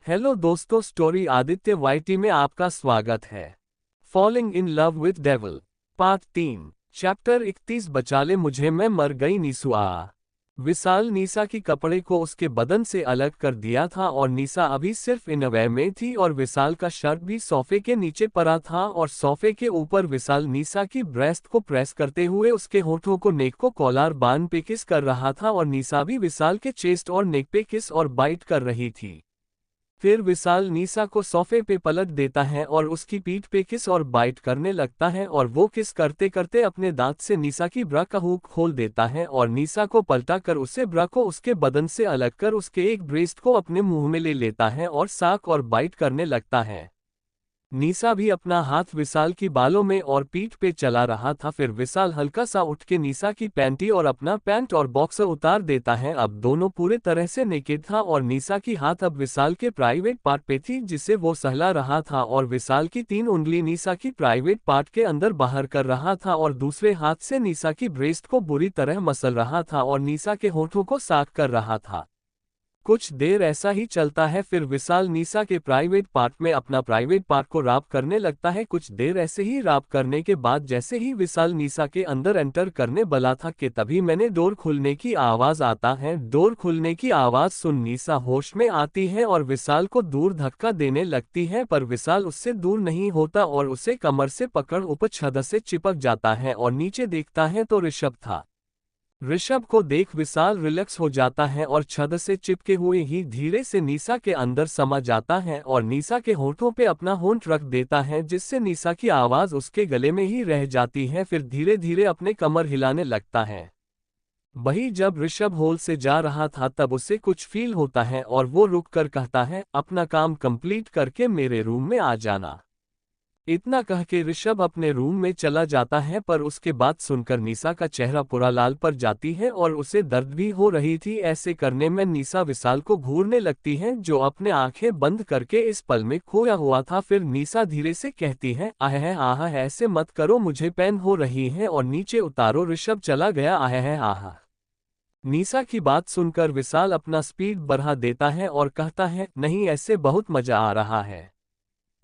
Hello दोस्तों, story Aditya YT में आपका स्वागत है। Falling in love with devil part 3 chapter 31 बचा ले मुझे, मैं मर गई नीसू आ। विशाल नीसा की कपड़े को उसके बदन से अलग कर दिया था और नीसा अभी सिर्फ इनअवेयर में थी और विशाल का शर्ट भी सोफे के नीचे पड़ा था और सोफे के ऊपर विशाल नीसा की ब्रेस्ट को प्रेस करते हुए उसके होठों को नेक को कॉलर बांध पे किस कर रहा था और नीसा भी विशाल के चेस्ट और नेक पे किस और बाइट कर रही थी। फिर विशाल नीसा को सोफे पे पलट देता है और उसकी पीठ पे किस और बाइट करने लगता है और वो किस करते करते अपने दांत से नीसा की ब्रा का हुक खोल देता है और नीसा को पलटा कर उसे ब्रा को उसके बदन से अलग कर उसके एक ब्रेस्ट को अपने मुंह में ले लेता है और साक और बाइट करने लगता है। नीसा भी अपना हाथ विशाल की बालों में और पीठ पे चला रहा था। फिर विशाल हल्का सा उठ के नीसा की पैंटी और अपना पैंट और बॉक्सर उतार देता है। अब दोनों पूरे तरह से नेकेड था और नीसा की हाथ अब विशाल के प्राइवेट पार्ट पे थी जिसे वो सहला रहा था और विशाल की 3 उंगली नीसा की प्राइवेट पार्ट के अंदर बाहर कर रहा था और दूसरे हाथ से नीसा की ब्रेस्ट को बुरी तरह मसल रहा था और नीसा के होठों को साफ कर रहा था। कुछ देर ऐसा ही चलता है। फिर विशाल नीसा के प्राइवेट पार्ट में अपना प्राइवेट पार्ट को राप करने लगता है। कुछ देर ऐसे ही राप करने के बाद जैसे ही विशाल नीसा के अंदर एंटर करने वाला था कि तभी मैंने डोर खुलने की आवाज आता है। डोर खुलने की आवाज सुन नीसा होश में आती है और विशाल को दूर धक्का देने लगती है, पर विशाल उससे दूर नहीं होता और उसे कमर से पकड़ ऊपर छत से चिपक जाता है और नीचे देखता है तो ऋषभ था। ऋषभ को देख विशाल रिलैक्स हो जाता है और छत से चिपके हुए ही धीरे से नीसा के अंदर समा जाता है और नीसा के होठों पे अपना होंठ रख देता है जिससे नीसा की आवाज उसके गले में ही रह जाती है। फिर धीरे धीरे अपने कमर हिलाने लगता है। वही जब ऋषभ हॉल से जा रहा था तब उसे कुछ फील होता है और वो रुक कर कहता है, अपना काम कंप्लीट करके मेरे रूम में आ जाना। इतना कह के ऋषभ अपने रूम में चला जाता है, पर उसके बात सुनकर नीसा का चेहरा पूरा लाल पड़ जाती है और उसे दर्द भी हो रही थी। ऐसे करने में नीसा विशाल को घूरने लगती है जो अपने आंखें बंद करके इस पल में खोया हुआ था। फिर नीसा धीरे से कहती है, आह ऐसे मत करो, मुझे पेन हो रही है और नीचे उतारो। ऋषभ चला गया। आह। नीसा की बात सुनकर विशाल अपना स्पीड बढ़ा देता है और कहता है, नहीं ऐसे बहुत मजा आ रहा है।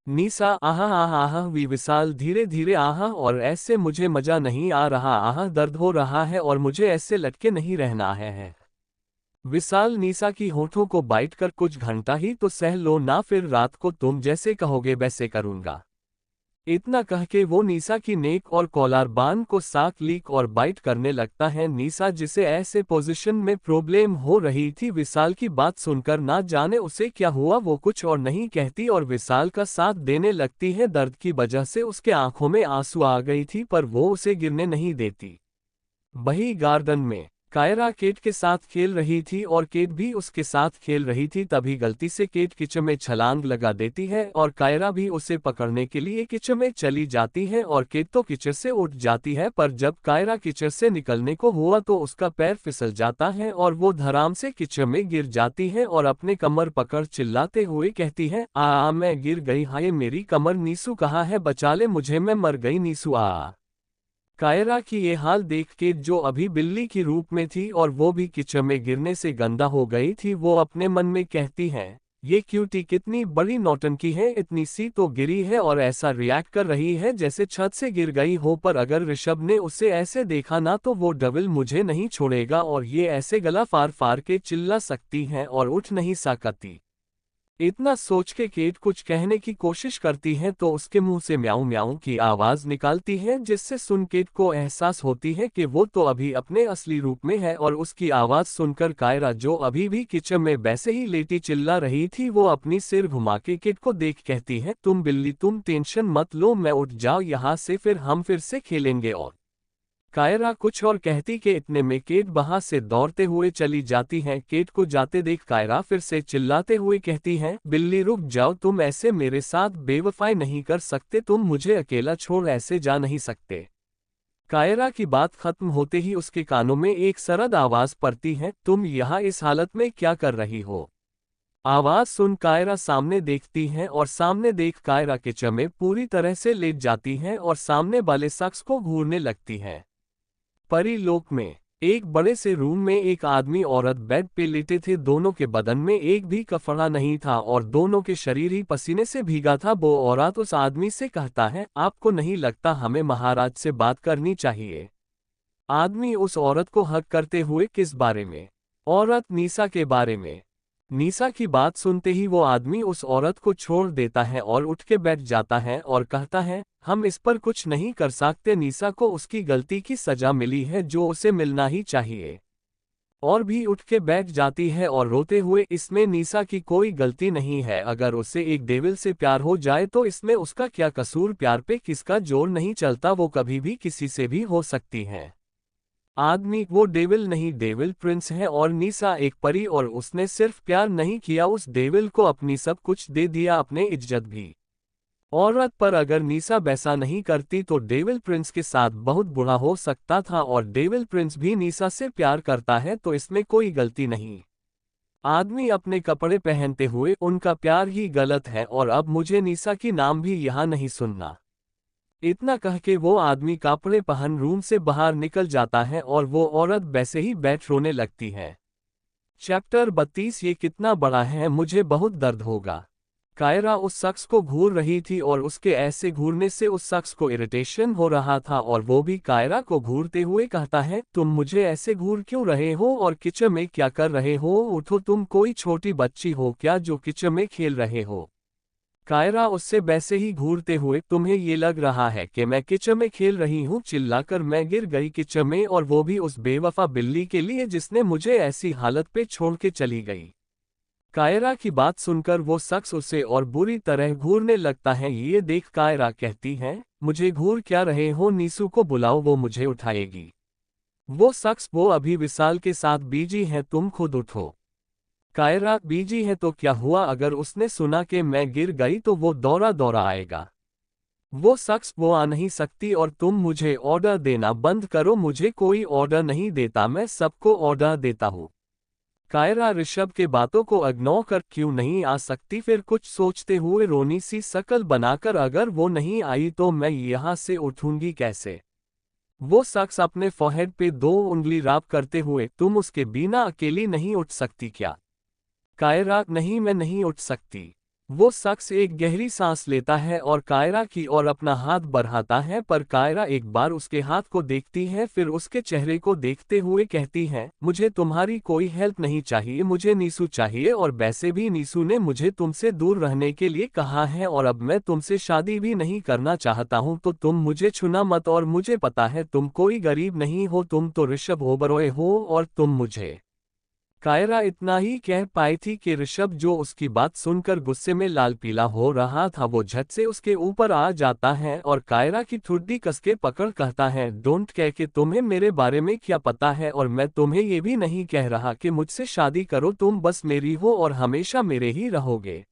नीसा आह वी विशाल धीरे धीरे आह, और ऐसे मुझे मजा नहीं आ रहा। आह दर्द हो रहा है और मुझे ऐसे लटके नहीं रहना है। विशाल नीसा की होठों को बाइट कर, कुछ घंटा ही तो सह लो ना, फिर रात को तुम जैसे कहोगे वैसे करूंगा। इतना कह के वो नीसा की नेक और कॉलर बांध को साक लीक और बाइट करने लगता है। नीसा जिसे ऐसे पोजीशन में प्रॉब्लम हो रही थी, विशाल की बात सुनकर ना जाने उसे क्या हुआ, वो कुछ और नहीं कहती और विशाल का साथ देने लगती है। दर्द की वजह से उसके आंखों में आंसू आ गई थी पर वो उसे गिरने नहीं देती। वही गार्डन में कायरा केट के साथ खेल रही थी और केट भी उसके साथ खेल रही थी। तभी गलती से केट किचन में छलांग लगा देती है और कायरा भी उसे पकड़ने के लिए किचन में चली जाती है और केट तो किचन से उठ जाती है, पर जब कायरा किचन से निकलने को हुआ तो उसका पैर फिसल जाता है और वो धड़ाम से किचन में गिर जाती है और अपने कमर पकड़ चिल्लाते हुए कहती है, मैं गिर गई, हाय मेरी कमर, नीसू कहाँ है, बचा ले मुझे, मैं मर गई नीसू आ। कायरा की ये हाल देख के, जो अभी बिल्ली की रूप में थी और वो भी किचन में गिरने से गंदा हो गई थी, वो अपने मन में कहती है, ये क्यूटी कितनी बड़ी नौटंकी है, इतनी सी तो गिरी है और ऐसा रिएक्ट कर रही है जैसे छत से गिर गई हो। पर अगर ऋषभ ने उसे ऐसे देखा ना तो वो डबल मुझे नहीं छोड़ेगा और ये ऐसे गला फाड़ फाड़ के चिल्ला सकती है और उठ नहीं सकती। इतना सोच के केट कुछ कहने की कोशिश करती है तो उसके मुंह से म्याऊं म्याऊं की आवाज निकालती है, जिससे सुन केट को एहसास होती है कि वो तो अभी अपने असली रूप में है। और उसकी आवाज सुनकर कायरा, जो अभी भी किचन में वैसे ही लेटी चिल्ला रही थी, वो अपनी सिर घुमा के केट को देख कहती है, तुम बिल्ली तुम टेंशन मत लो, मैं उठ जाओ यहाँ से, फिर हम फिर से खेलेंगे। और कायरा कुछ और कहती कि इतने में केट वहां से दौड़ते हुए चली जाती है। केट को जाते देख कायरा फिर से चिल्लाते हुए कहती है, बिल्ली रुक जाओ, तुम ऐसे मेरे साथ बेवफाई नहीं कर सकते, तुम मुझे अकेला छोड़ ऐसे जा नहीं सकते। कायरा की बात खत्म होते ही उसके कानों में एक सरद आवाज पड़ती है, तुम यहाँ इस हालत में क्या कर रही हो। आवाज सुन कायरा सामने देखती है और सामने देख कायरा किचन में पूरी तरह से लेट जाती है और सामने वाले शख्स को घूरने लगती है। परी लोक में एक बड़े से रूम में एक आदमी औरत बेड पे लेटे थे। दोनों के बदन में एक भी कपड़ा नहीं था और दोनों के शरीर ही पसीने से भीगा था। वो औरत उस आदमी से कहता है, आपको नहीं लगता हमें महाराज से बात करनी चाहिए? आदमी उस औरत को हक करते हुए, किस बारे में? औरत, नीसा के बारे में। नीसा की बात सुनते ही वो आदमी उस औरत को छोड़ देता है और उठ के बैठ जाता है और कहता है, हम इस पर कुछ नहीं कर सकते। नीसा को उसकी गलती की सजा मिली है जो उसे मिलना ही चाहिए। और भी उठ के बैठ जाती है और रोते हुए, इसमें नीसा की कोई गलती नहीं है। अगर उसे एक डेविल से प्यार हो जाए तो इसमें उसका क्या कसूर? प्यार पे किसका जोर नहीं चलता, वो कभी भी किसी से भी हो सकती है। आदमी, वो डेविल नहीं, डेविल प्रिंस है और नीसा एक परी, और उसने सिर्फ प्यार नहीं किया, उस डेविल को अपनी सब कुछ दे दिया, अपने इज्जत भी। औरत, पर अगर नीसा वैसा नहीं करती तो डेविल प्रिंस के साथ बहुत बुरा हो सकता था, और डेविल प्रिंस भी नीसा से प्यार करता है तो इसमें कोई गलती नहीं। आदमी, अपने कपड़े पहनते हुए, उनका प्यार ही गलत है और अब मुझे नीसा की नाम भी यहाँ नहीं सुनना। इतना कह के वो आदमी कपड़े पहन रूम से बाहर निकल जाता है और वो औरत वैसे ही बैठ रोने लगती है। चैप्टर 32। ये कितना बड़ा है, मुझे बहुत दर्द होगा। कायरा उस शख्स को घूर रही थी और उसके ऐसे घूरने से उस शख्स को इरिटेशन हो रहा था और वो भी कायरा को घूरते हुए कहता है, तुम मुझे ऐसे घूर क्यों रहे हो और किचन में क्या कर रहे हो? उठो, तुम कोई छोटी बच्ची हो क्या जो किचन में खेल रहे हो? कायरा उससे वैसे ही घूरते हुए, तुम्हें ये लग रहा है कि मैं किचन में खेल रही हूँ? चिल्लाकर मैं गिर गई किचन में, और वो भी उस बेवफा बिल्ली के लिए जिसने मुझे ऐसी हालत पे छोड़ के चली गई। कायरा की बात सुनकर वो शख्स उसे और बुरी तरह घूरने लगता है। ये देख कायरा कहती है, मुझे घूर क्या रहे हो? नीसू को बुलाओ, वो मुझे उठाएगी। वो शख्स, वो अभी विशाल के साथ बिजी है, तुम खुद उठो। कायरा, बिजी है तो क्या हुआ? अगर उसने सुना कि मैं गिर गई तो वो दौड़ा दौड़ा आएगा। वो शख्स, वो आ नहीं सकती और तुम मुझे ऑर्डर देना बंद करो। मुझे कोई ऑर्डर नहीं देता, मैं सबको ऑर्डर देता हूँ। कायरा ऋषभ के बातों को इग्नोर कर, क्यों नहीं आ सकती? फिर कुछ सोचते हुए रोनी सी शकल बनाकर, अगर वो नहीं आई तो मैं यहाँ से उठूंगी कैसे? वो शख्स अपने फोरहेड पे 2 उंगली राब करते हुए, तुम उसके बिना अकेली नहीं उठ सकती क्या? कायरा, नहीं, मैं नहीं उठ सकती। वो शख्स एक गहरी सांस लेता है और कायरा की ओर अपना हाथ बढ़ाता है, पर कायरा एक बार उसके हाथ को देखती है, फिर उसके चेहरे को देखते हुए कहती है, मुझे तुम्हारी कोई हेल्प नहीं चाहिए, मुझे नीसू चाहिए, और वैसे भी नीसू ने मुझे तुमसे दूर रहने के लिए कहा है और अब मैं तुमसे शादी भी नहीं करना चाहता हूँ, तो तुम मुझे छूना मत। और मुझे पता है तुम कोई गरीब नहीं हो, तुम तो ऋषभ ओबरॉय हो और तुम मुझे। कायरा इतना ही कह पाई थी कि ऋषभ, जो उसकी बात सुनकर गुस्से में लाल पीला हो रहा था, वो झट से उसके ऊपर आ जाता है और कायरा की ठुड्डी कसके पकड़ कहता है, डोंट कह के तुम्हें मेरे बारे में क्या पता है, और मैं तुम्हें ये भी नहीं कह रहा कि मुझसे शादी करो, तुम बस मेरी हो और हमेशा मेरे ही रहोगे।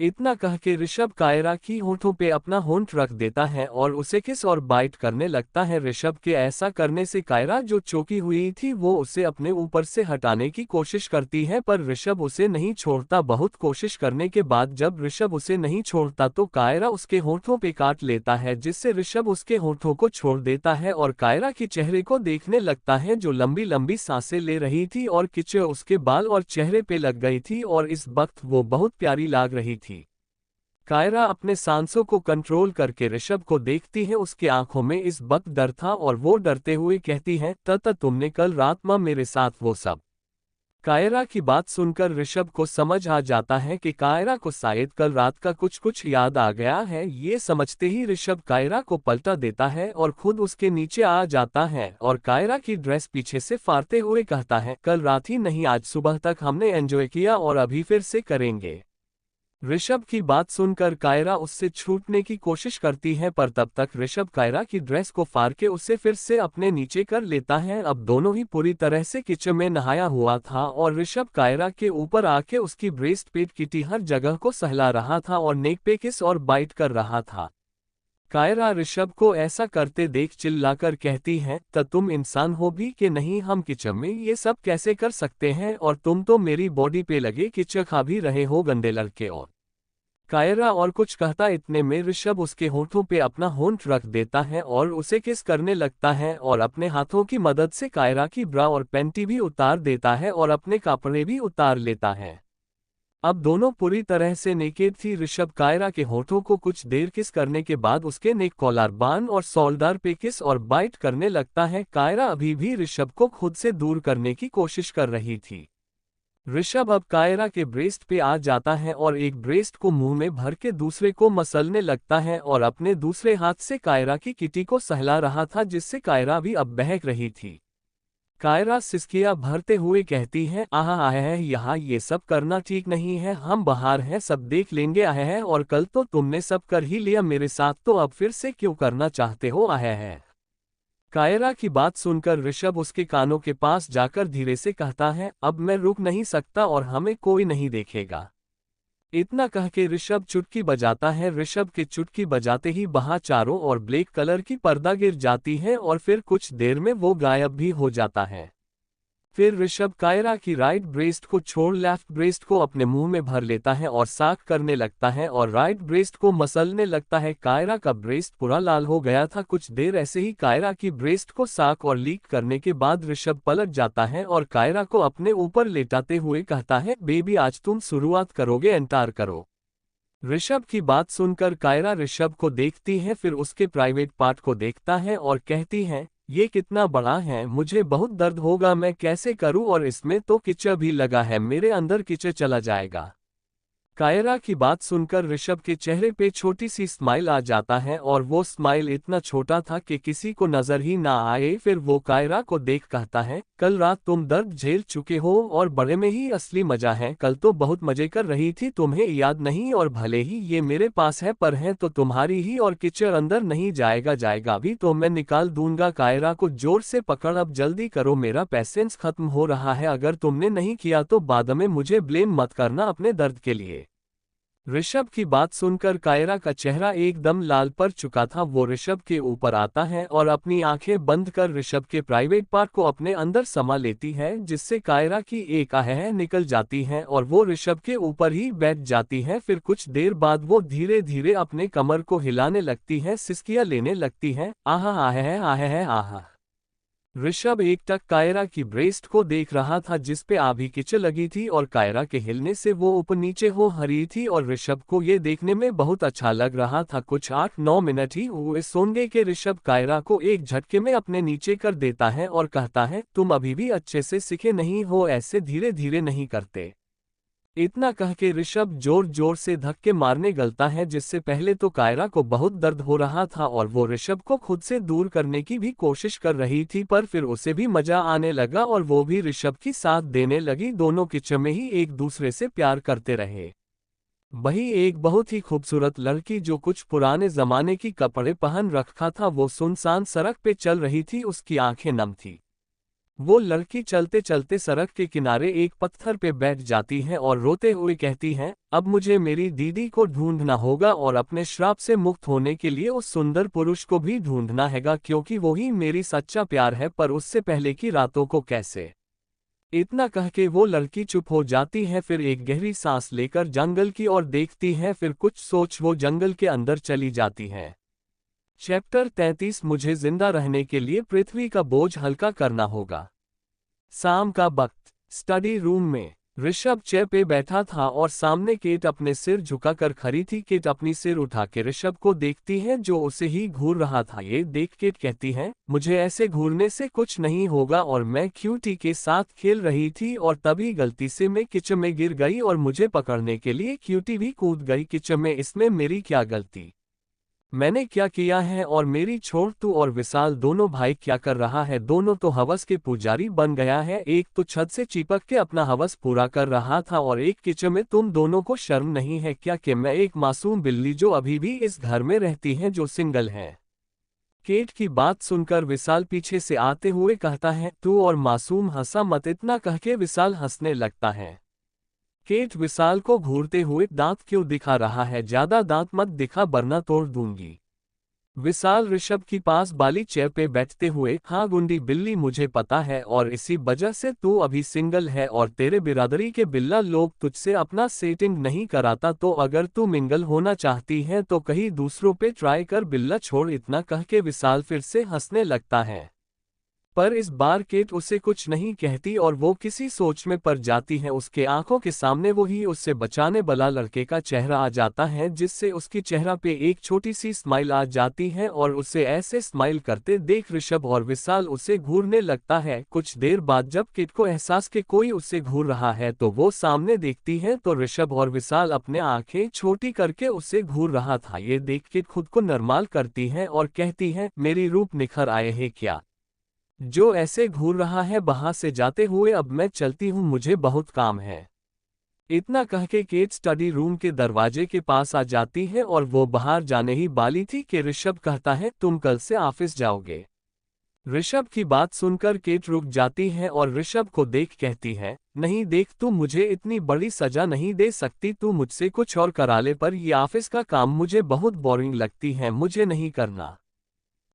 इतना कह के ऋषभ कायरा की होंठों पे अपना होंठ रख देता है और उसे किस और बाइट करने लगता है। ऋषभ के ऐसा करने से कायरा, जो चौंकी हुई थी, वो उसे अपने ऊपर से हटाने की कोशिश करती है, पर ऋषभ उसे नहीं छोड़ता। बहुत कोशिश करने के बाद जब ऋषभ उसे नहीं छोड़ता तो कायरा उसके होंठों पे काट लेता है, जिससे ऋषभ उसके होंठों को छोड़ देता है और कायरा के चेहरे को देखने लगता है, जो लंबी लंबी सांसें ले रही थी और कीचड़ उसके बाल और चेहरे पे लग गई थी और इस वक्त वो बहुत प्यारी लग रही थी। कायरा अपने सांसों को कंट्रोल करके ऋषभ को देखती है, उसके आंखों में इस वक्त डर था और वो डरते हुए कहती है, तत तुमने कल रात में मेरे साथ वो सब? कायरा की बात सुनकर ऋषभ को समझ आ जाता है कि कायरा को शायद कल रात का कुछ याद आ गया है। ये समझते ही ऋषभ कायरा को पलटा देता है और खुद उसके नीचे आ जाता है और कायरा की ड्रेस पीछे से फाड़ते हुए कहता है, कल रात ही नहीं, आज सुबह तक हमने एंजॉय किया और अभी फिर से करेंगे। ऋषभ की बात सुनकर कायरा उससे छूटने की कोशिश करती है, पर तब तक ऋषभ कायरा की ड्रेस को फाड़ के उसे फिर से अपने नीचे कर लेता है। अब दोनों ही पूरी तरह से किचन में नहाया हुआ था और ऋषभ कायरा के ऊपर आके उसकी ब्रेस्ट पेट की हर जगह को सहला रहा था और नेक पे किस और बाइट कर रहा था। कायरा ऋषभ को ऐसा करते देख चिल्लाकर कहती है, त तुम इंसान हो भी कि नहीं? हम किचन में ये सब कैसे कर सकते हैं? और तुम तो मेरी बॉडी पे लगे कीचड़ खा भी रहे हो, गंदे लड़के। और कायरा और कुछ कहता इतने में ऋषभ उसके होंठों पे अपना होंठ रख देता है और उसे किस करने लगता है और अपने हाथों की मदद से कायरा की ब्रा और पैंटी भी उतार देता है और अपने कपड़े भी उतार लेता है। अब दोनों पूरी तरह से नेकेड थी। ऋषभ कायरा के होठों को कुछ देर किस करने के बाद उसके नेक कॉलर बान और शोल्डर पे किस और बाइट करने लगता है। कायरा अभी भी ऋषभ को खुद से दूर करने की कोशिश कर रही थी। ऋषभ अब कायरा के ब्रेस्ट पे आ जाता है और एक ब्रेस्ट को मुंह में भर के दूसरे को मसलने लगता है और अपने दूसरे हाथ से कायरा की किटी को सहला रहा था, जिससे कायरा भी अब बहक रही थी। कायरा सिसकियां भरते हुए कहती है, आह आह है, यहाँ ये सब करना ठीक नहीं है, हम बाहर हैं, सब देख लेंगे। आह है, और कल तो तुमने सब कर ही लिया मेरे साथ, तो अब फिर से क्यों करना चाहते हो। आह है। कायरा की बात सुनकर ऋषभ उसके कानों के पास जाकर धीरे से कहता है, अब मैं रुक नहीं सकता और हमें कोई नहीं देखेगा। इतना कह के ऋषभ चुटकी बजाता है। ऋषभ के चुटकी बजाते ही वहां चारों ओर ब्लैक कलर की पर्दा गिर जाती है और फिर कुछ देर में वो गायब भी हो जाता है। फिर ऋषभ कायरा की राइट ब्रेस्ट को छोड़ लेफ्ट ब्रेस्ट को अपने मुंह में भर लेता है और साक करने लगता है और राइट ब्रेस्ट को मसलने लगता है। कायरा का ब्रेस्ट पूरा लाल हो गया था। कुछ देर ऐसे ही कायरा की ब्रेस्ट को साक और लीक करने के बाद ऋषभ पलट जाता है और कायरा को अपने ऊपर लेटाते हुए कहता है, बेबी आज तुम शुरुआत करोगे, एंटर करो। ऋषभ की बात सुनकर कायरा ऋषभ को देखती है, फिर उसके प्राइवेट पार्ट को देखता है और कहती है, ये कितना बड़ा है, मुझे बहुत दर्द होगा, मैं कैसे करूं, और इसमें तो कीचड़ भी लगा है, मेरे अंदर कीचड़ चला जाएगा। कायरा की बात सुनकर ऋषभ के चेहरे पे छोटी सी स्माइल आ जाता है और वो स्माइल इतना छोटा था कि किसी को नजर ही ना आए। फिर वो कायरा को देख कहता है, कल रात तुम दर्द झेल चुके हो और बड़े में ही असली मजा है, कल तो बहुत मजे कर रही थी, तुम्हें याद नहीं, और भले ही ये मेरे पास है पर है तो तुम्हारी ही, और कीचड़ अंदर नहीं जाएगा भी तो मैं निकाल दूंगा। कायरा को जोर से पकड़, अब जल्दी करो, मेरा पेशेंस खत्म हो रहा है, अगर तुमने नहीं किया तो बाद में मुझे ब्लेम मत करना अपने दर्द के लिए। ऋषभ की बात सुनकर कायरा का चेहरा एकदम लाल पड़ चुका था। वो ऋषभ के ऊपर आता है और अपनी आंखें बंद कर ऋषभ के प्राइवेट पार्ट को अपने अंदर समा लेती है, जिससे कायरा की एक आह निकल जाती है और वो ऋषभ के ऊपर ही बैठ जाती है। फिर कुछ देर बाद वो धीरे धीरे अपने कमर को हिलाने लगती है, सिसकियां लेने लगती है, आह आह आह। ऋषभ एकटक कायरा की ब्रेस्ट को देख रहा था जिस पे आभी कीचड़ लगी थी और कायरा के हिलने से वो ऊपर नीचे हो रही थी और ऋषभ को ये देखने में बहुत अच्छा लग रहा था। कुछ 8-9 मिनट ही हुए सोंगे के ऋषभ कायरा को एक झटके में अपने नीचे कर देता है और कहता है, तुम अभी भी अच्छे से सीखे नहीं हो, ऐसे धीरे धीरे नहीं करते। इतना कह के ऋषभ जोर जोर से धक्के मारने गलता है, जिससे पहले तो कायरा को बहुत दर्द हो रहा था और वो ऋषभ को खुद से दूर करने की भी कोशिश कर रही थी, पर फिर उसे भी मजा आने लगा और वो भी ऋषभ की साथ देने लगी। दोनों किचन में ही एक दूसरे से प्यार करते रहे। वही एक बहुत ही खूबसूरत लड़की जो कुछ पुराने जमाने की कपड़े पहन रखा था, वो सुनसान सड़क पे चल रही थी, उसकी आंखें नम थी। वो लड़की चलते चलते सड़क के किनारे एक पत्थर पे बैठ जाती है और रोते हुए कहती है, अब मुझे मेरी दीदी को ढूंढना होगा और अपने श्राप से मुक्त होने के लिए उस सुंदर पुरुष को भी ढूंढना हैगा, क्योंकि वो ही मेरी सच्चा प्यार है, पर उससे पहले की रातों को कैसे। इतना कह के वो लड़की चुप हो जाती है, फिर एक गहरी सांस लेकर जंगल की ओर देखती है, फिर कुछ सोच वो जंगल के अंदर चली जाती है। चैप्टर 33 मुझे जिंदा रहने के लिए पृथ्वी का बोझ हल्का करना होगा। शाम का वक्त, स्टडी रूम में ऋषभ चेयर पे बैठा था और सामने केट अपने सिर झुकाकर खड़ी थी। केट अपनी सिर उठा के ऋषभ को देखती है जो उसे ही घूर रहा था। ये देख केट कहती है, मुझे ऐसे घूरने से कुछ नहीं होगा, और मैं क्यूटी के साथ खेल रही थी और तभी गलती से मैं किचन में गिर गई और मुझे पकड़ने के लिए क्यूटी भी कूद गई किचन में, इसमें मेरी क्या गलती, मैंने क्या किया है। और मेरी छोड़ तू और विशाल दोनों भाई क्या कर रहा है, दोनों तो हवस के पुजारी बन गया है। एक तो छत से चिपक के अपना हवस पूरा कर रहा था और एक किचन में। तुम दोनों को शर्म नहीं है क्या कि मैं एक मासूम बिल्ली जो अभी भी इस घर में रहती है, जो सिंगल है। केट की बात सुनकर विशाल पीछे से आते हुए कहता है, तू और मासूम हंसा मत। इतना कह के विशाल हंसने लगता है। केट विशाल को घूरते हुए, दांत क्यों दिखा रहा है, ज्यादा दांत मत दिखा वरना तोड़ दूंगी। विशाल ऋषभ की पास बाली चेयर पे बैठते हुए, हाँ गुंडी बिल्ली मुझे पता है, और इसी वजह से तू अभी सिंगल है और तेरे बिरादरी के बिल्ला लोग तुझसे अपना सेटिंग नहीं कराता, तो अगर तू मिंगल होना चाहती है तो कहीं दूसरों पे ट्राई कर बिल्ला छोड़। इतना कह के विशाल फिर से हंसने लगता है, पर इस बार केट उसे कुछ नहीं कहती और वो किसी सोच में पड़ जाती है। उसके आंखों के सामने वो ही उससे बचाने वाला लड़के का चेहरा आ जाता है, जिससे उसकी चेहरा पे एक छोटी सी स्माइल आ जाती है और उसे ऐसे स्माइल करते देख ऋषभ और विशाल उसे घूरने लगता है। कुछ देर बाद जब केट को एहसास के कोई उसे घूर रहा है तो वो सामने देखती है तो ऋषभ और विशाल अपने आंखें छोटी करके उसे घूर रहा था। ये देख के खुद को नरमाल करती है और कहती है, मेरी रूप निखर आए है क्या, जो ऐसे घूर रहा है। वहां से जाते हुए अब मैं चलती हूँ, मुझे बहुत काम है। इतना कह के केट स्टडी रूम के दरवाजे के पास आ जाती है और वो बाहर जाने ही वाली थी कि ऋषभ कहता है, तुम कल से ऑफिस जाओगे। ऋषभ की बात सुनकर केट रुक जाती है और ऋषभ को देख कहती है, नहीं देख, तू मुझे इतनी बड़ी सजा नहीं दे सकती, तू मुझसे कुछ और करा ले, पर ये ऑफिस का काम मुझे बहुत बोरिंग लगती है, मुझे नहीं करना।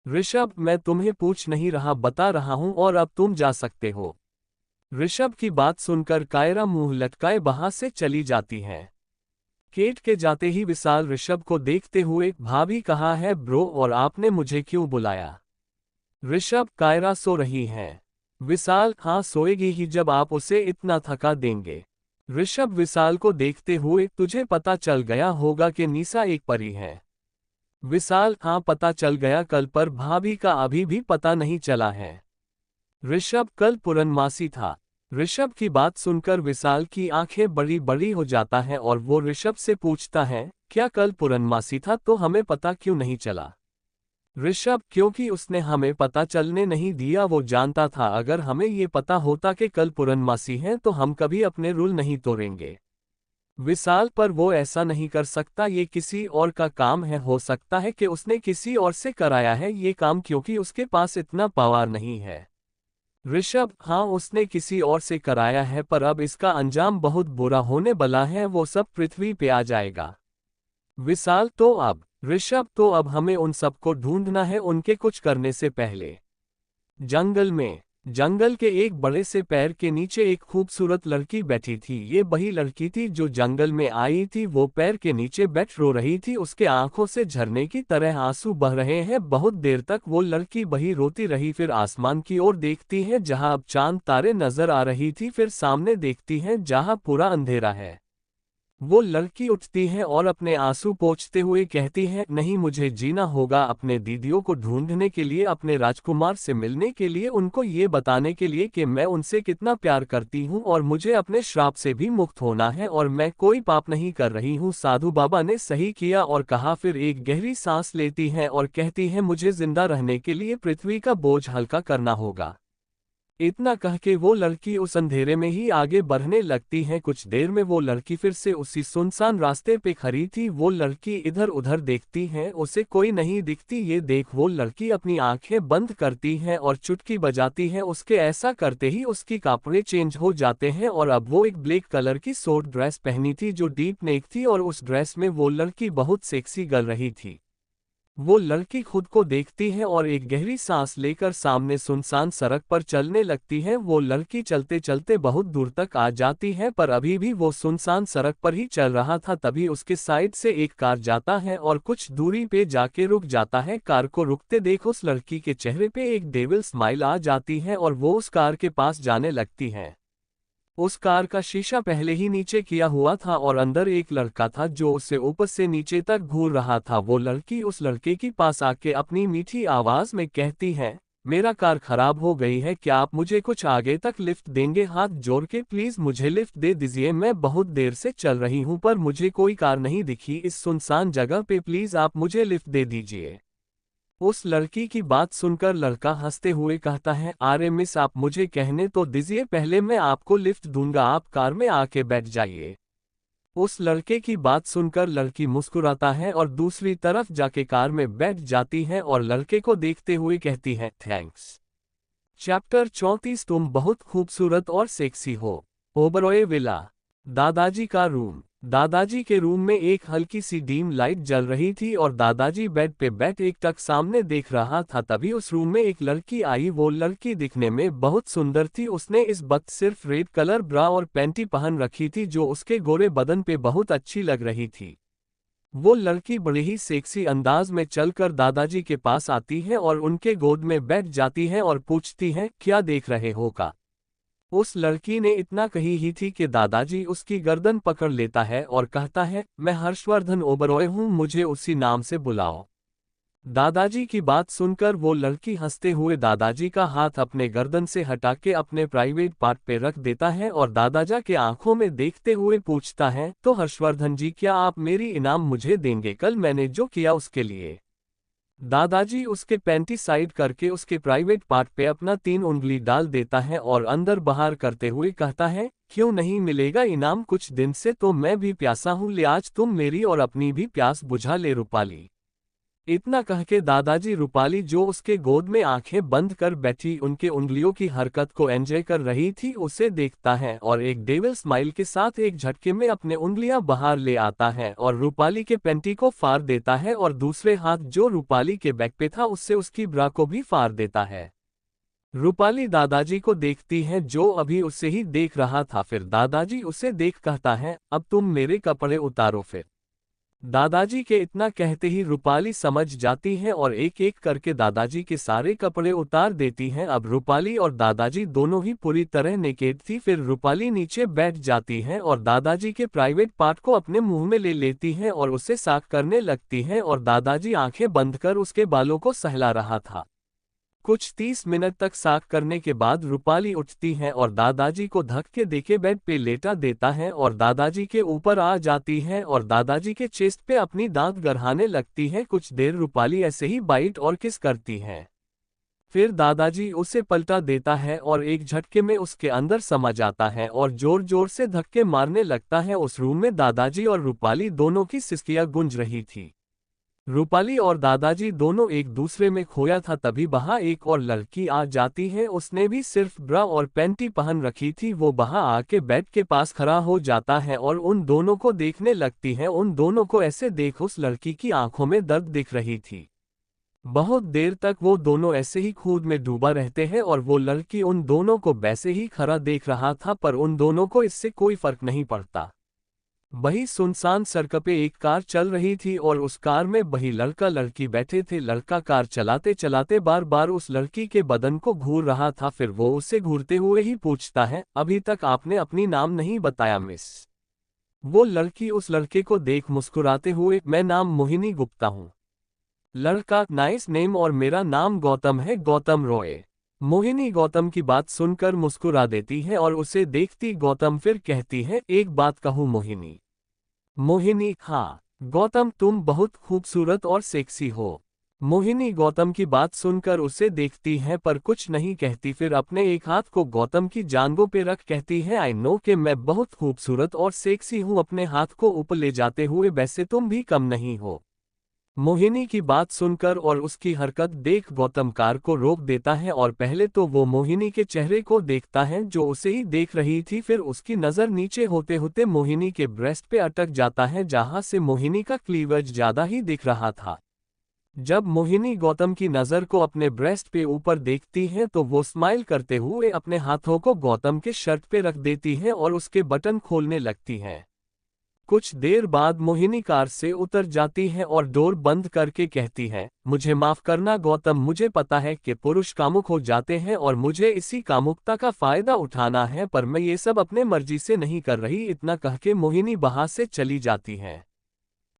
ऋषभ, मैं तुम्हें पूछ नहीं रहा, बता रहा हूं, और अब तुम जा सकते हो। ऋषभ की बात सुनकर कायरा मुंह लटकाए वहां से चली जाती है। केट के जाते ही विशाल ऋषभ को देखते हुए, भाभी कहाँ है ब्रो, और आपने मुझे क्यों बुलाया। ऋषभ, कायरा सो रही है। विशाल, हाँ सोएगी ही जब आप उसे इतना थका देंगे। ऋषभ विशाल को देखते हुए, तुझे पता चल गया होगा कि निशा एक परी है। विशाल, हाँ पता चल गया कल, पर भाभी का अभी भी पता नहीं चला है। ऋषभ, कल पूर्णमासी था। ऋषभ की बात सुनकर विशाल की आंखें बड़ी बड़ी हो जाता है और वो ऋषभ से पूछता है, क्या कल पूर्णमासी था, तो हमें पता क्यों नहीं चला। ऋषभ, क्योंकि उसने हमें पता चलने नहीं दिया, वो जानता था अगर हमें ये पता होता कि कल पूर्णमासी है तो हम कभी अपने रूल नहीं तोड़ेंगे। विशाल, पर वो ऐसा नहीं कर सकता, ये किसी और का काम है, हो सकता है कि उसने किसी और से कराया है ये काम, क्योंकि उसके पास इतना पावर नहीं है। ऋषभ, हाँ उसने किसी और से कराया है, पर अब इसका अंजाम बहुत बुरा होने वाला है, वो सब पृथ्वी पे आ जाएगा। विशाल, तो अब ऋषभ, तो अब हमें उन सबको ढूंढना है उनके कुछ करने से पहले। जंगल के एक बड़े से पेड़ के नीचे एक खूबसूरत लड़की बैठी थी। ये वही लड़की थी जो जंगल में आई थी। वो पेड़ के नीचे बैठ रो रही थी, उसके आंखों से झरने की तरह आंसू बह रहे हैं। बहुत देर तक वो लड़की वही रोती रही, फिर आसमान की ओर देखती है जहां अब चांद तारे नजर आ रही थी, फिर सामने देखती है जहां पूरा अंधेरा है। वो लड़की उठती है और अपने आंसू पोंछते हुए कहती है, नहीं मुझे जीना होगा अपने दीदियों को ढूंढने के लिए, अपने राजकुमार से मिलने के लिए, उनको ये बताने के लिए कि मैं उनसे कितना प्यार करती हूँ और मुझे अपने श्राप से भी मुक्त होना है और मैं कोई पाप नहीं कर रही हूँ। साधु बाबा ने सही किया और कहा। फिर एक गहरी सांस लेती है और कहती है, मुझे जिंदा रहने के लिए पृथ्वी का बोझ हल्का करना होगा। इतना कह के वो लड़की उस अंधेरे में ही आगे बढ़ने लगती है। कुछ देर में वो लड़की फिर से उसी सुनसान रास्ते पे खड़ी थी। वो लड़की इधर उधर देखती है, उसे कोई नहीं दिखती। ये देख वो लड़की अपनी आंखें बंद करती है और चुटकी बजाती है। उसके ऐसा करते ही उसकी कपड़े चेंज हो जाते हैं और अब वो एक ब्लैक कलर की शॉर्ट ड्रेस पहनी थी जो डीप नेक थी और उस ड्रेस में वो लड़की बहुत सेक्सी लग रही थी। वो लड़की खुद को देखती है और एक गहरी सांस लेकर सामने सुनसान सड़क पर चलने लगती है। वो लड़की चलते चलते बहुत दूर तक आ जाती है, पर अभी भी वो सुनसान सड़क पर ही चल रहा था। तभी उसके साइड से एक कार जाता है और कुछ दूरी पे जाके रुक जाता है। कार को रुकते देख उस लड़की के चेहरे पे एक डेविल स्माइल आ जाती है और वो उस कार के पास जाने लगती है। उस कार का शीशा पहले ही नीचे किया हुआ था और अंदर एक लड़का था जो उसे ऊपर से नीचे तक घूर रहा था। वो लड़की उस लड़के के पास आके अपनी मीठी आवाज में कहती है, मेरा कार खराब हो गई है, क्या आप मुझे कुछ आगे तक लिफ्ट देंगे। हाथ जोड़ के प्लीज मुझे लिफ्ट दे दीजिए, मैं बहुत देर से चल रही हूँ पर मुझे कोई कार नहीं दिखी इस सुनसान जगह पे, प्लीज आप मुझे लिफ्ट दे दीजिए। उस लड़की की बात सुनकर लड़का हंसते हुए कहता है, अरे मिस आप मुझे कहने तो दीजिए, पहले मैं आपको लिफ्ट दूंगा, आप कार में आके बैठ जाइए। उस लड़के की बात सुनकर लड़की मुस्कुराता है और दूसरी तरफ जाके कार में बैठ जाती है और लड़के को देखते हुए कहती है, थैंक्स। चैप्टर 34 तुम बहुत खूबसूरत और सेक्सी हो। ओबरॉय विला। दादाजी का रूम। दादाजी के रूम में एक हल्की सी डीम लाइट जल रही थी और दादाजी बेड पे बैठ एक टक सामने देख रहा था। तभी उस रूम में एक लड़की आई। वो लड़की दिखने में बहुत सुंदर थी। उसने इस वक्त सिर्फ रेड कलर ब्रा और पैंटी पहन रखी थी जो उसके गोरे बदन पे बहुत अच्छी लग रही थी। वो लड़की बड़े ही सेक्सी अंदाज में चलकर दादाजी के पास आती है और उनके गोद में बैठ जाती है और पूछती है, क्या देख रहे हो का। उस लड़की ने इतना कही ही थी कि दादाजी उसकी गर्दन पकड़ लेता है और कहता है, मैं हर्षवर्धन ओबरॉय हूँ, मुझे उसी नाम से बुलाओ। दादाजी की बात सुनकर वो लड़की हंसते हुए दादाजी का हाथ अपने गर्दन से हटा के अपने प्राइवेट पार्ट पे रख देता है और दादाजी के आंखों में देखते हुए पूछता है, तो हर्षवर्धन जी, क्या आप मेरी इनाम मुझे देंगे कल मैंने जो किया उसके लिए। दादाजी उसके पैंटी साइड करके उसके प्राइवेट पार्ट पे अपना 3 उंगली डाल देता है और अंदर बाहर करते हुए कहता है, क्यों नहीं मिलेगा इनाम, कुछ दिन से तो मैं भी प्यासा हूँ, ले आज तुम मेरी और अपनी भी प्यास बुझा ले रूपाली। इतना कह के दादाजी रूपाली जो उसके गोद में आंखें बंद कर बैठी उनके उंगलियों की हरकत को एंजॉय कर रही थी उसे देखता है और एक डेविल स्माइल के साथ एक झटके में अपने उंगलियां बाहर ले आता है और रूपाली के पैंटी को फाड़ देता है और दूसरे हाथ जो रूपाली के बैक पे था उससे उसकी ब्रा को भी फाड़ देता है। रूपाली दादाजी को देखती है जो अभी उसे ही देख रहा था। फिर दादाजी उसे देख कहता है, अब तुम मेरे कपड़े उतारो। फिर दादाजी के इतना कहते ही रूपाली समझ जाती है और एक एक करके दादाजी के सारे कपड़े उतार देती हैं। अब रूपाली और दादाजी दोनों ही पूरी तरह नेकेड थी। फिर रूपाली नीचे बैठ जाती है और दादाजी के प्राइवेट पार्ट को अपने मुंह में ले लेती है और उसे साफ करने लगती है और दादाजी आंखें बंद कर उसके बालों को सहला रहा था। कुछ 30 मिनट तक साफ करने के बाद रूपाली उठती है और दादाजी को धक्के देके बेड पे लेटा देता है और दादाजी के ऊपर आ जाती है और दादाजी के चेस्ट पे अपनी दांत गड़ाने लगती है। कुछ देर रूपाली ऐसे ही बाइट और किस करती है। फिर दादाजी उसे पलटा देता है और एक झटके में उसके अंदर समा जाता है और जोर जोर से धक्के मारने लगता है। उस रूम में दादाजी और रूपाली दोनों की सिसकियां गूंज रही थी। रूपाली और दादाजी दोनों एक दूसरे में खोया था। तभी वहां एक और लड़की आ जाती है। उसने भी सिर्फ ब्रा और पैंटी पहन रखी थी। वो वहां आके बेड के पास खड़ा हो जाता है और उन दोनों को देखने लगती है। उन दोनों को ऐसे देख उस लड़की की आंखों में दर्द दिख रही थी। बहुत देर तक वो दोनों ऐसे ही खुद में डूबा रहते हैं और वो लड़की उन दोनों को वैसे ही खड़ा देख रहा था, पर उन दोनों को इससे कोई फर्क नहीं पड़ता। वही सुनसान सड़क पे एक कार चल रही थी और उस कार में वही लड़का लड़की बैठे थे। लड़का कार चलाते चलाते बार बार उस लड़की के बदन को घूर रहा था। फिर वो उसे घूरते हुए ही पूछता है, अभी तक आपने अपनी नाम नहीं बताया मिस। वो लड़की उस लड़के को देख मुस्कुराते हुए, मैं नाम मोहिनी गुप्ता हूँ। लड़का, नाइस नेम, और मेरा नाम गौतम है, गौतम रॉय। मोहिनी गौतम की बात सुनकर मुस्कुरा देती है और उसे देखती गौतम फिर कहती है, एक बात कहूँ मोहिनी। मोहिनी, हाँ। गौतम, तुम बहुत खूबसूरत और सेक्सी हो। मोहिनी गौतम की बात सुनकर उसे देखती है पर कुछ नहीं कहती। फिर अपने एक हाथ को गौतम की जांघों पे रख कहती है, आई नो कि मैं बहुत खूबसूरत और सेक्सी हूँ। अपने हाथ को ऊपर ले जाते हुए, वैसे तुम भी कम नहीं हो। मोहिनी की बात सुनकर और उसकी हरकत देख गौतम कार को रोक देता है और पहले तो वो मोहिनी के चेहरे को देखता है जो उसे ही देख रही थी। फिर उसकी नज़र नीचे होते होते मोहिनी के ब्रेस्ट पे अटक जाता है जहां से मोहिनी का क्लीवेज ज्यादा ही दिख रहा था। जब मोहिनी गौतम की नज़र को अपने ब्रेस्ट पे ऊपर देखती है तो वो स्माइल करते हुए अपने हाथों को गौतम के शर्ट पे रख देती है और उसके बटन खोलने लगती है। कुछ देर बाद मोहिनी कार से उतर जाती है और डोर बंद करके कहती है, मुझे माफ करना गौतम, मुझे पता है कि पुरुष कामुक हो जाते हैं और मुझे इसी कामुकता का फायदा उठाना है, पर मैं ये सब अपने मर्जी से नहीं कर रही। इतना कह के मोहिनी वहां से चली जाती है।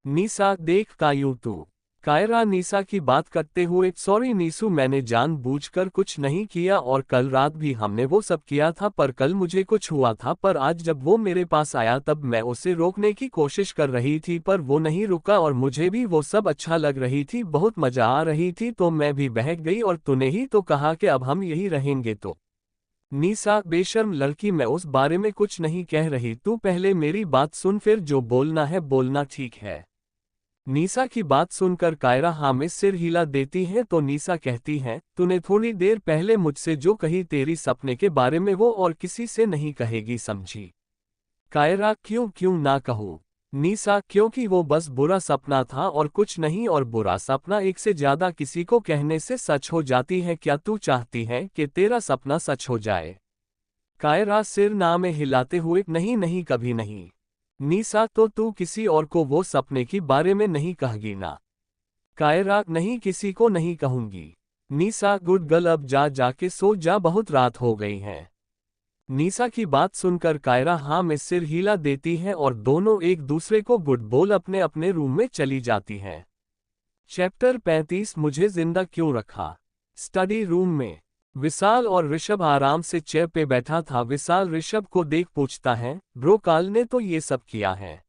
निशा, देख कायू तू। कायरा निशा की बात करते हुए, सॉरी नीसू, मैंने जानबूझकर कुछ नहीं किया और कल रात भी हमने वो सब किया था, पर कल मुझे कुछ हुआ था। पर आज जब वो मेरे पास आया तब मैं उसे रोकने की कोशिश कर रही थी पर वो नहीं रुका और मुझे भी वो सब अच्छा लग रही थी, बहुत मजा आ रही थी, तो मैं भी बहक गई और तूने ही तो कहा कि अब हम यही रहेंगे। तो निशा, बेशर्म लड़की, मैं उस बारे में कुछ नहीं कह रही, तू पहले मेरी बात सुन, फिर जो बोलना है बोलना, ठीक है। निशा की बात सुनकर कायरा हाँ में सिर हिला देती है तो निशा कहती है, तूने थोड़ी देर पहले मुझसे जो कही तेरी सपने के बारे में वो और किसी से नहीं कहेगी, समझी। कायरा, क्यों क्यों ना कहूँ। निशा, क्योंकि वो बस बुरा सपना था और कुछ नहीं, और बुरा सपना एक से ज्यादा किसी को कहने से सच हो जाती है। क्या तू चाहती है कि तेरा सपना सच हो जाए? कायरा सिर ना में हिलाते हुए, नहीं नहीं, कभी नहीं। निशा, तो तू किसी और को वो सपने के बारे में नहीं कहेगी ना? कायरा, नहीं, किसी को नहीं कहूंगी। निशा, गुड गर्ल, अब जा जाके सो जा, बहुत रात हो गई है। निशा की बात सुनकर कायरा हाँ में सिर हिला देती है और दोनों एक दूसरे को गुड बोल अपने अपने रूम में चली जाती हैं। चैप्टर 35, मुझे जिंदा क्यों रखा। स्टडी रूम में विशाल और ऋषभ आराम से चेयर पे बैठा था। विशाल ऋषभ को देख पूछता है, ब्रो, काल ने तो ये सब किया है?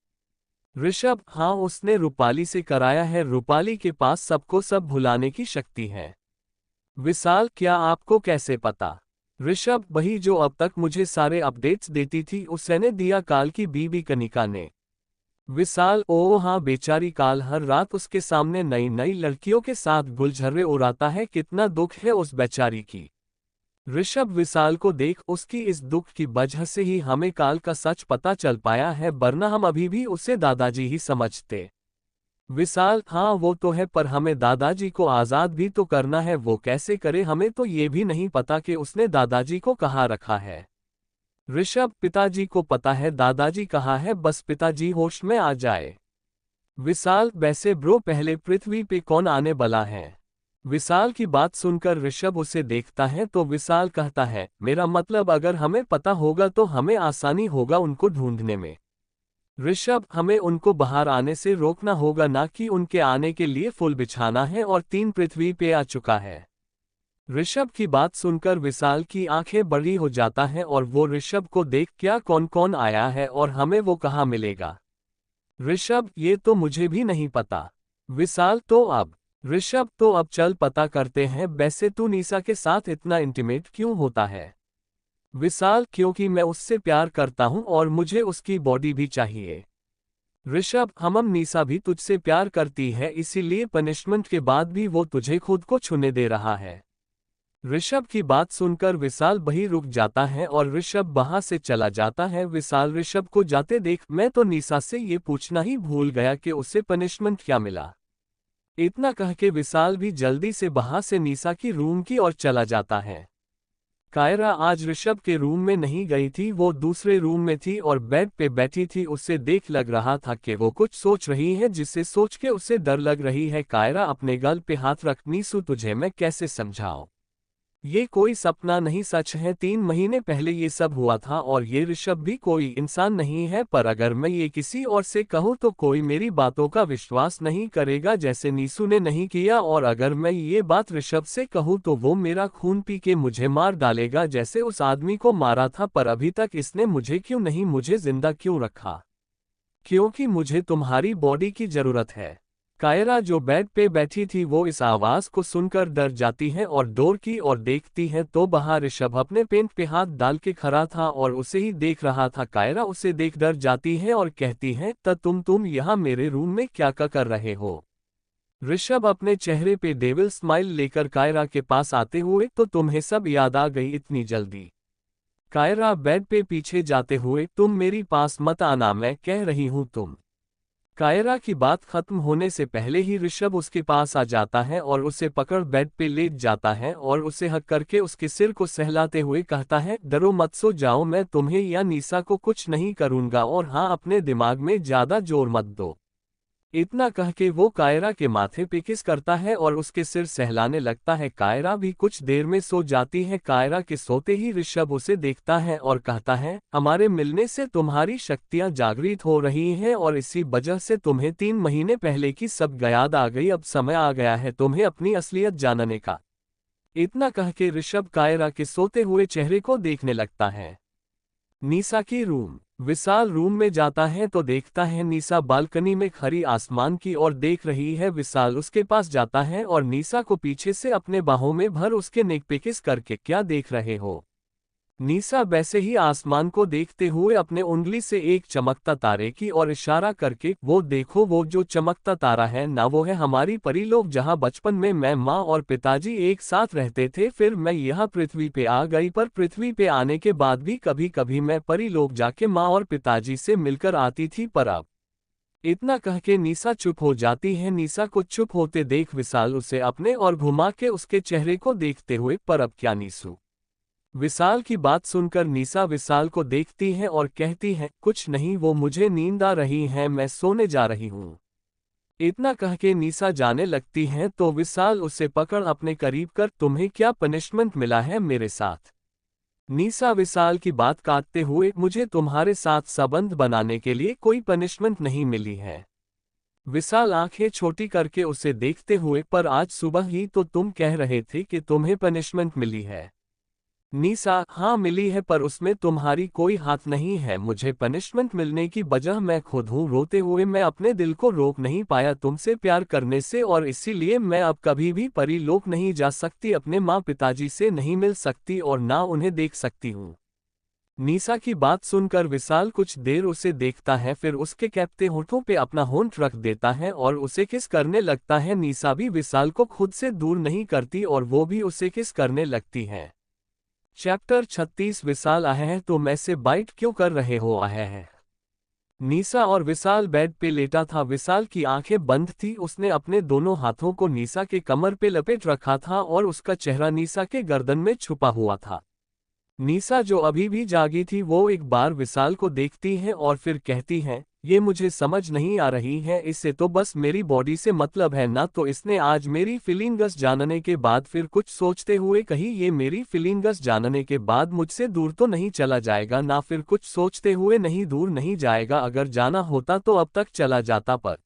ऋषभ, हाँ, उसने रूपाली से कराया है। रूपाली के पास सबको सब भुलाने की शक्ति है। विशाल, क्या आपको कैसे पता? ऋषभ, वही जो अब तक मुझे सारे अपडेट्स देती थी, उसने दिया, काल की बीबी कनिका ने। विशाल, ओह हाँ, बेचारी काल हर रात उसके सामने नई नई लड़कियों के साथ गुलझर्रे उड़ाता है, कितना दुख है उस बेचारी की। ऋषभ विशाल को देख, उसकी इस दुख की वजह से ही हमें काल का सच पता चल पाया है, वरना हम अभी भी उसे दादाजी ही समझते। विशाल, हाँ वो तो है, पर हमें दादाजी को आज़ाद भी तो करना है। वो कैसे करे? हमें तो ये भी नहीं पता कि उसने दादाजी को कहाँ रखा है। ऋषभ, पिताजी को पता है दादाजी कहाँ है, बस पिताजी होश में आ जाए। विशाल, वैसे ब्रो, पहले पृथ्वी पे कौन आने वाला है? विशाल की बात सुनकर ऋषभ उसे देखता है तो विशाल कहता है, मेरा मतलब अगर हमें पता होगा तो हमें आसानी होगा उनको ढूंढने में। ऋषभ, हमें उनको बाहर आने से रोकना होगा, ना कि उनके आने के लिए फूल बिछाना है, और 3 पृथ्वी पे आ चुका है। ऋषभ की बात सुनकर विशाल की आंखें बड़ी हो जाता है और वो ऋषभ को देख, क्या कौन कौन आया है और हमें वो कहाँ मिलेगा? ऋषभ, ये तो मुझे भी नहीं पता। विशाल, तो अब ऋषभ, तो अब चल पता करते हैं। वैसे तू निशा के साथ इतना इंटीमेट क्यों होता है? विशाल, क्योंकि मैं उससे प्यार करता हूं और मुझे उसकी बॉडी भी चाहिए। ऋषभ, हम निशा भी तुझसे प्यार करती है, इसीलिए पनिशमेंट के बाद भी वो तुझे खुद को छूने दे रहा है। ऋषभ की बात सुनकर विशाल वहीं रुक जाता है और ऋषभ वहां से चला जाता है। विशाल ऋषभ को जाते देख, मैं तो निशा से ये पूछना ही भूल गया कि उसे पनिशमेंट क्या मिला। इतना कह के विशाल भी जल्दी से वहां से निशा की रूम की ओर चला जाता है। कायरा आज ऋषभ के रूम में नहीं गई थी, वो दूसरे रूम में थी और बेड पे बैठी थी। उसे देख लग रहा था कि वो कुछ सोच रही है, जिससे सोच के उसे डर लग रही है। कायरा अपने गल पे हाथ रख, नीसू, तुझे मैं कैसे समझाऊं? ये कोई सपना नहीं, सच है। 3 महीने पहले ये सब हुआ था और ये ऋषभ भी कोई इंसान नहीं है, पर अगर मैं ये किसी और से कहूँ तो कोई मेरी बातों का विश्वास नहीं करेगा, जैसे नीसू ने नहीं किया। और अगर मैं ये बात ऋषभ से कहूँ तो वो मेरा खून पी के मुझे मार डालेगा, जैसे उस आदमी को मारा था। पर अभी तक इसने मुझे क्यों नहीं, मुझे जिंदा क्यों रखा? क्योंकि मुझे तुम्हारी बॉडी की जरूरत है। कायरा जो बेड पे बैठी थी वो इस आवाज को सुनकर डर जाती है और डोर की ओर देखती है तो बाहर ऋषभ अपने पेंट पे हाथ डाल के खड़ा था और उसे ही देख रहा था। कायरा उसे देख डर जाती है और कहती है, तुम यहाँ मेरे रूम में क्या कर रहे हो? ऋषभ अपने चेहरे पे डेविल स्माइल लेकर कायरा के पास आते हुए, तो तुम्हें सब याद आ गई इतनी जल्दी? कायरा बेड पे पीछे जाते हुए, तुम मेरी पास मत आना, मैं कह रही हूँ तुम। कायरा की बात खत्म होने से पहले ही ऋषभ उसके पास आ जाता है और उसे पकड़ बेड पे लेट जाता है और उसे हक करके उसके सिर को सहलाते हुए कहता है, डरो मत, सो जाओ, मैं तुम्हें या निशा को कुछ नहीं करूंगा, और हाँ, अपने दिमाग में ज्यादा जोर मत दो। इतना कह के वो कायरा के माथे पे किस करता है और उसके सिर सहलाने लगता है। कायरा भी कुछ देर में सो जाती है। कायरा के सोते ही ऋषभ उसे देखता है और कहता है, हमारे मिलने से तुम्हारी शक्तियां जागृत हो रही हैं और इसी वजह से तुम्हें 3 महीने पहले की सब याद आ गई। अब समय आ गया है तुम्हें अपनी असलियत जानने का। इतना कह के ऋषभ कायरा के सोते हुए चेहरे को देखने लगता है। निशा की रूम। विशाल रूम में जाता है तो देखता है निशा बालकनी में खड़ी आसमान की ओर देख रही है। विशाल उसके पास जाता है और निशा को पीछे से अपने बाहों में भर उसके नेक पे किस करके, क्या देख रहे हो? निशा वैसे ही आसमान को देखते हुए अपने उंगली से एक चमकता तारे की ओर इशारा करके, वो देखो, वो जो चमकता तारा है ना, वो है हमारी परीलोक, जहां बचपन में मैं, माँ और पिताजी एक साथ रहते थे। फिर मैं यहाँ पृथ्वी पे आ गई, पर पृथ्वी पे आने के बाद भी कभी कभी मैं परीलोक जाके माँ और पिताजी से मिलकर आती थी, पर अब इतना कह के निशा चुप हो जाती है। निशा को चुप होते देख विशाल उसे अपने और घुमा के उसके चेहरे को देखते हुए, पर अब क्या नीसू? विशाल की बात सुनकर निशा विशाल को देखती है और कहती है, कुछ नहीं, वो मुझे नींद आ रही है, मैं सोने जा रही हूँ। इतना कह के निशा जाने लगती है तो विशाल उसे पकड़ अपने करीब कर, तुम्हें क्या पनिशमेंट मिला है मेरे साथ? निशा विशाल की बात काटते हुए, मुझे तुम्हारे साथ संबंध बनाने के लिए कोई पनिशमेंट नहीं मिली है। विशाल आंखें छोटी करके उसे देखते हुए, पर आज सुबह ही तो तुम कह रहे थे कि तुम्हें पनिशमेंट मिली है। निशा, हाँ मिली है, पर उसमें तुम्हारी कोई हाथ नहीं है। मुझे पनिशमेंट मिलने की वजह मैं खुद हूँ। रोते हुए मैं अपने दिल को रोक नहीं पाया तुमसे प्यार करने से, और इसीलिए मैं अब कभी भी परीलोक नहीं जा सकती, अपने माँ पिताजी से नहीं मिल सकती और ना उन्हें देख सकती हूँ। निशा की बात सुनकर विशाल कुछ देर उसे देखता है, फिर उसके कैप्ते होठों पे अपना होंठ रख देता है और उसे किस करने लगता है। निशा भी विशाल को खुद से दूर नहीं करती और वो भी उसे किस करने लगती है। चैप्टर 36 विशाल आया है तो मैं से बाइट क्यों कर रहे हो आया है। निशा और विशाल बेड पे लेटा था। विशाल की आंखें बंद थी। उसने अपने दोनों हाथों को निशा के कमर पे लपेट रखा था और उसका चेहरा निशा के गर्दन में छुपा हुआ था। निशा जो अभी भी जागी थी वो एक बार विशाल को देखती है और फिर कहती है, ये मुझे समझ नहीं आ रही है, इससे तो बस मेरी बॉडी से मतलब है ना। तो इसने आज मेरी फीलिंग्स जानने के बाद फिर कुछ सोचते हुए कही, ये मेरी फीलिंग्स जानने के बाद मुझसे दूर तो नहीं चला जाएगा ना। फिर कुछ सोचते हुए, नहीं दूर नहीं जाएगा, अगर जाना होता तो अब तक चला जाता। पर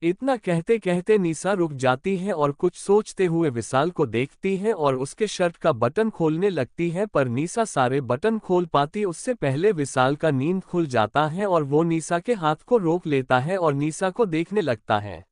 इतना कहते कहते निशा रुक जाती है और कुछ सोचते हुए विशाल को देखती है और उसके शर्ट का बटन खोलने लगती है, पर निशा सारे बटन खोल पाती उससे पहले विशाल का नींद खुल जाता है और वो निशा के हाथ को रोक लेता है और निशा को देखने लगता है।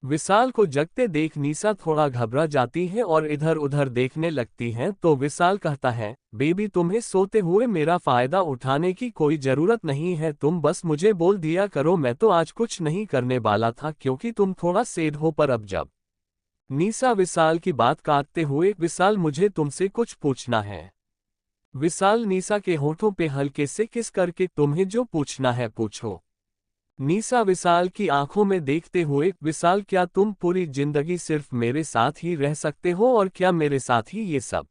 विशाल को जगते देख निशा थोड़ा घबरा जाती है और इधर उधर देखने लगती है, तो विशाल कहता है, बेबी तुम्हें सोते हुए मेरा फायदा उठाने की कोई जरूरत नहीं है, तुम बस मुझे बोल दिया करो, मैं तो आज कुछ नहीं करने वाला था क्योंकि तुम थोड़ा सेड हो। पर अब जब निशा विशाल की बात काटते हुए, विशाल मुझे तुमसे कुछ पूछना है। विशाल निशा के होठों पे हल्के से किस करके, तुम्हें जो पूछना है पूछो। निशा विशाल की आंखों में देखते हुए, विशाल क्या तुम पूरी जिंदगी सिर्फ मेरे साथ ही रह सकते हो और क्या मेरे साथ ही ये सब?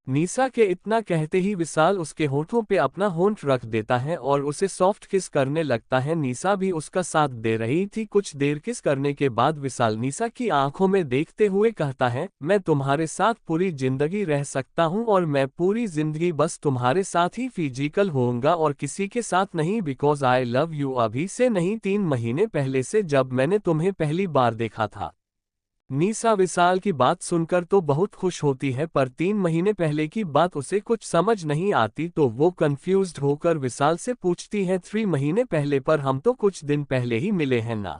निशा के इतना कहते ही विशाल उसके होठों पे अपना होंठ रख देता है और उसे सॉफ्ट किस करने लगता है। निशा भी उसका साथ दे रही थी। कुछ देर किस करने के बाद विशाल निशा की आंखों में देखते हुए कहता है, मैं तुम्हारे साथ पूरी जिंदगी रह सकता हूं और मैं पूरी जिंदगी बस तुम्हारे साथ ही फिजिकल होऊंगा और किसी के साथ नहीं, बिकॉज आई लव यू। अभी से नहीं, 3 महीने पहले से जब मैंने तुम्हें पहली बार देखा था। निशा विशाल की बात सुनकर तो बहुत खुश होती है, पर 3 महीने पहले की बात उसे कुछ समझ नहीं आती, तो वो कंफ्यूज्ड होकर विशाल से पूछती है, 3 महीने पहले? पर हम तो कुछ दिन पहले ही मिले हैं ना।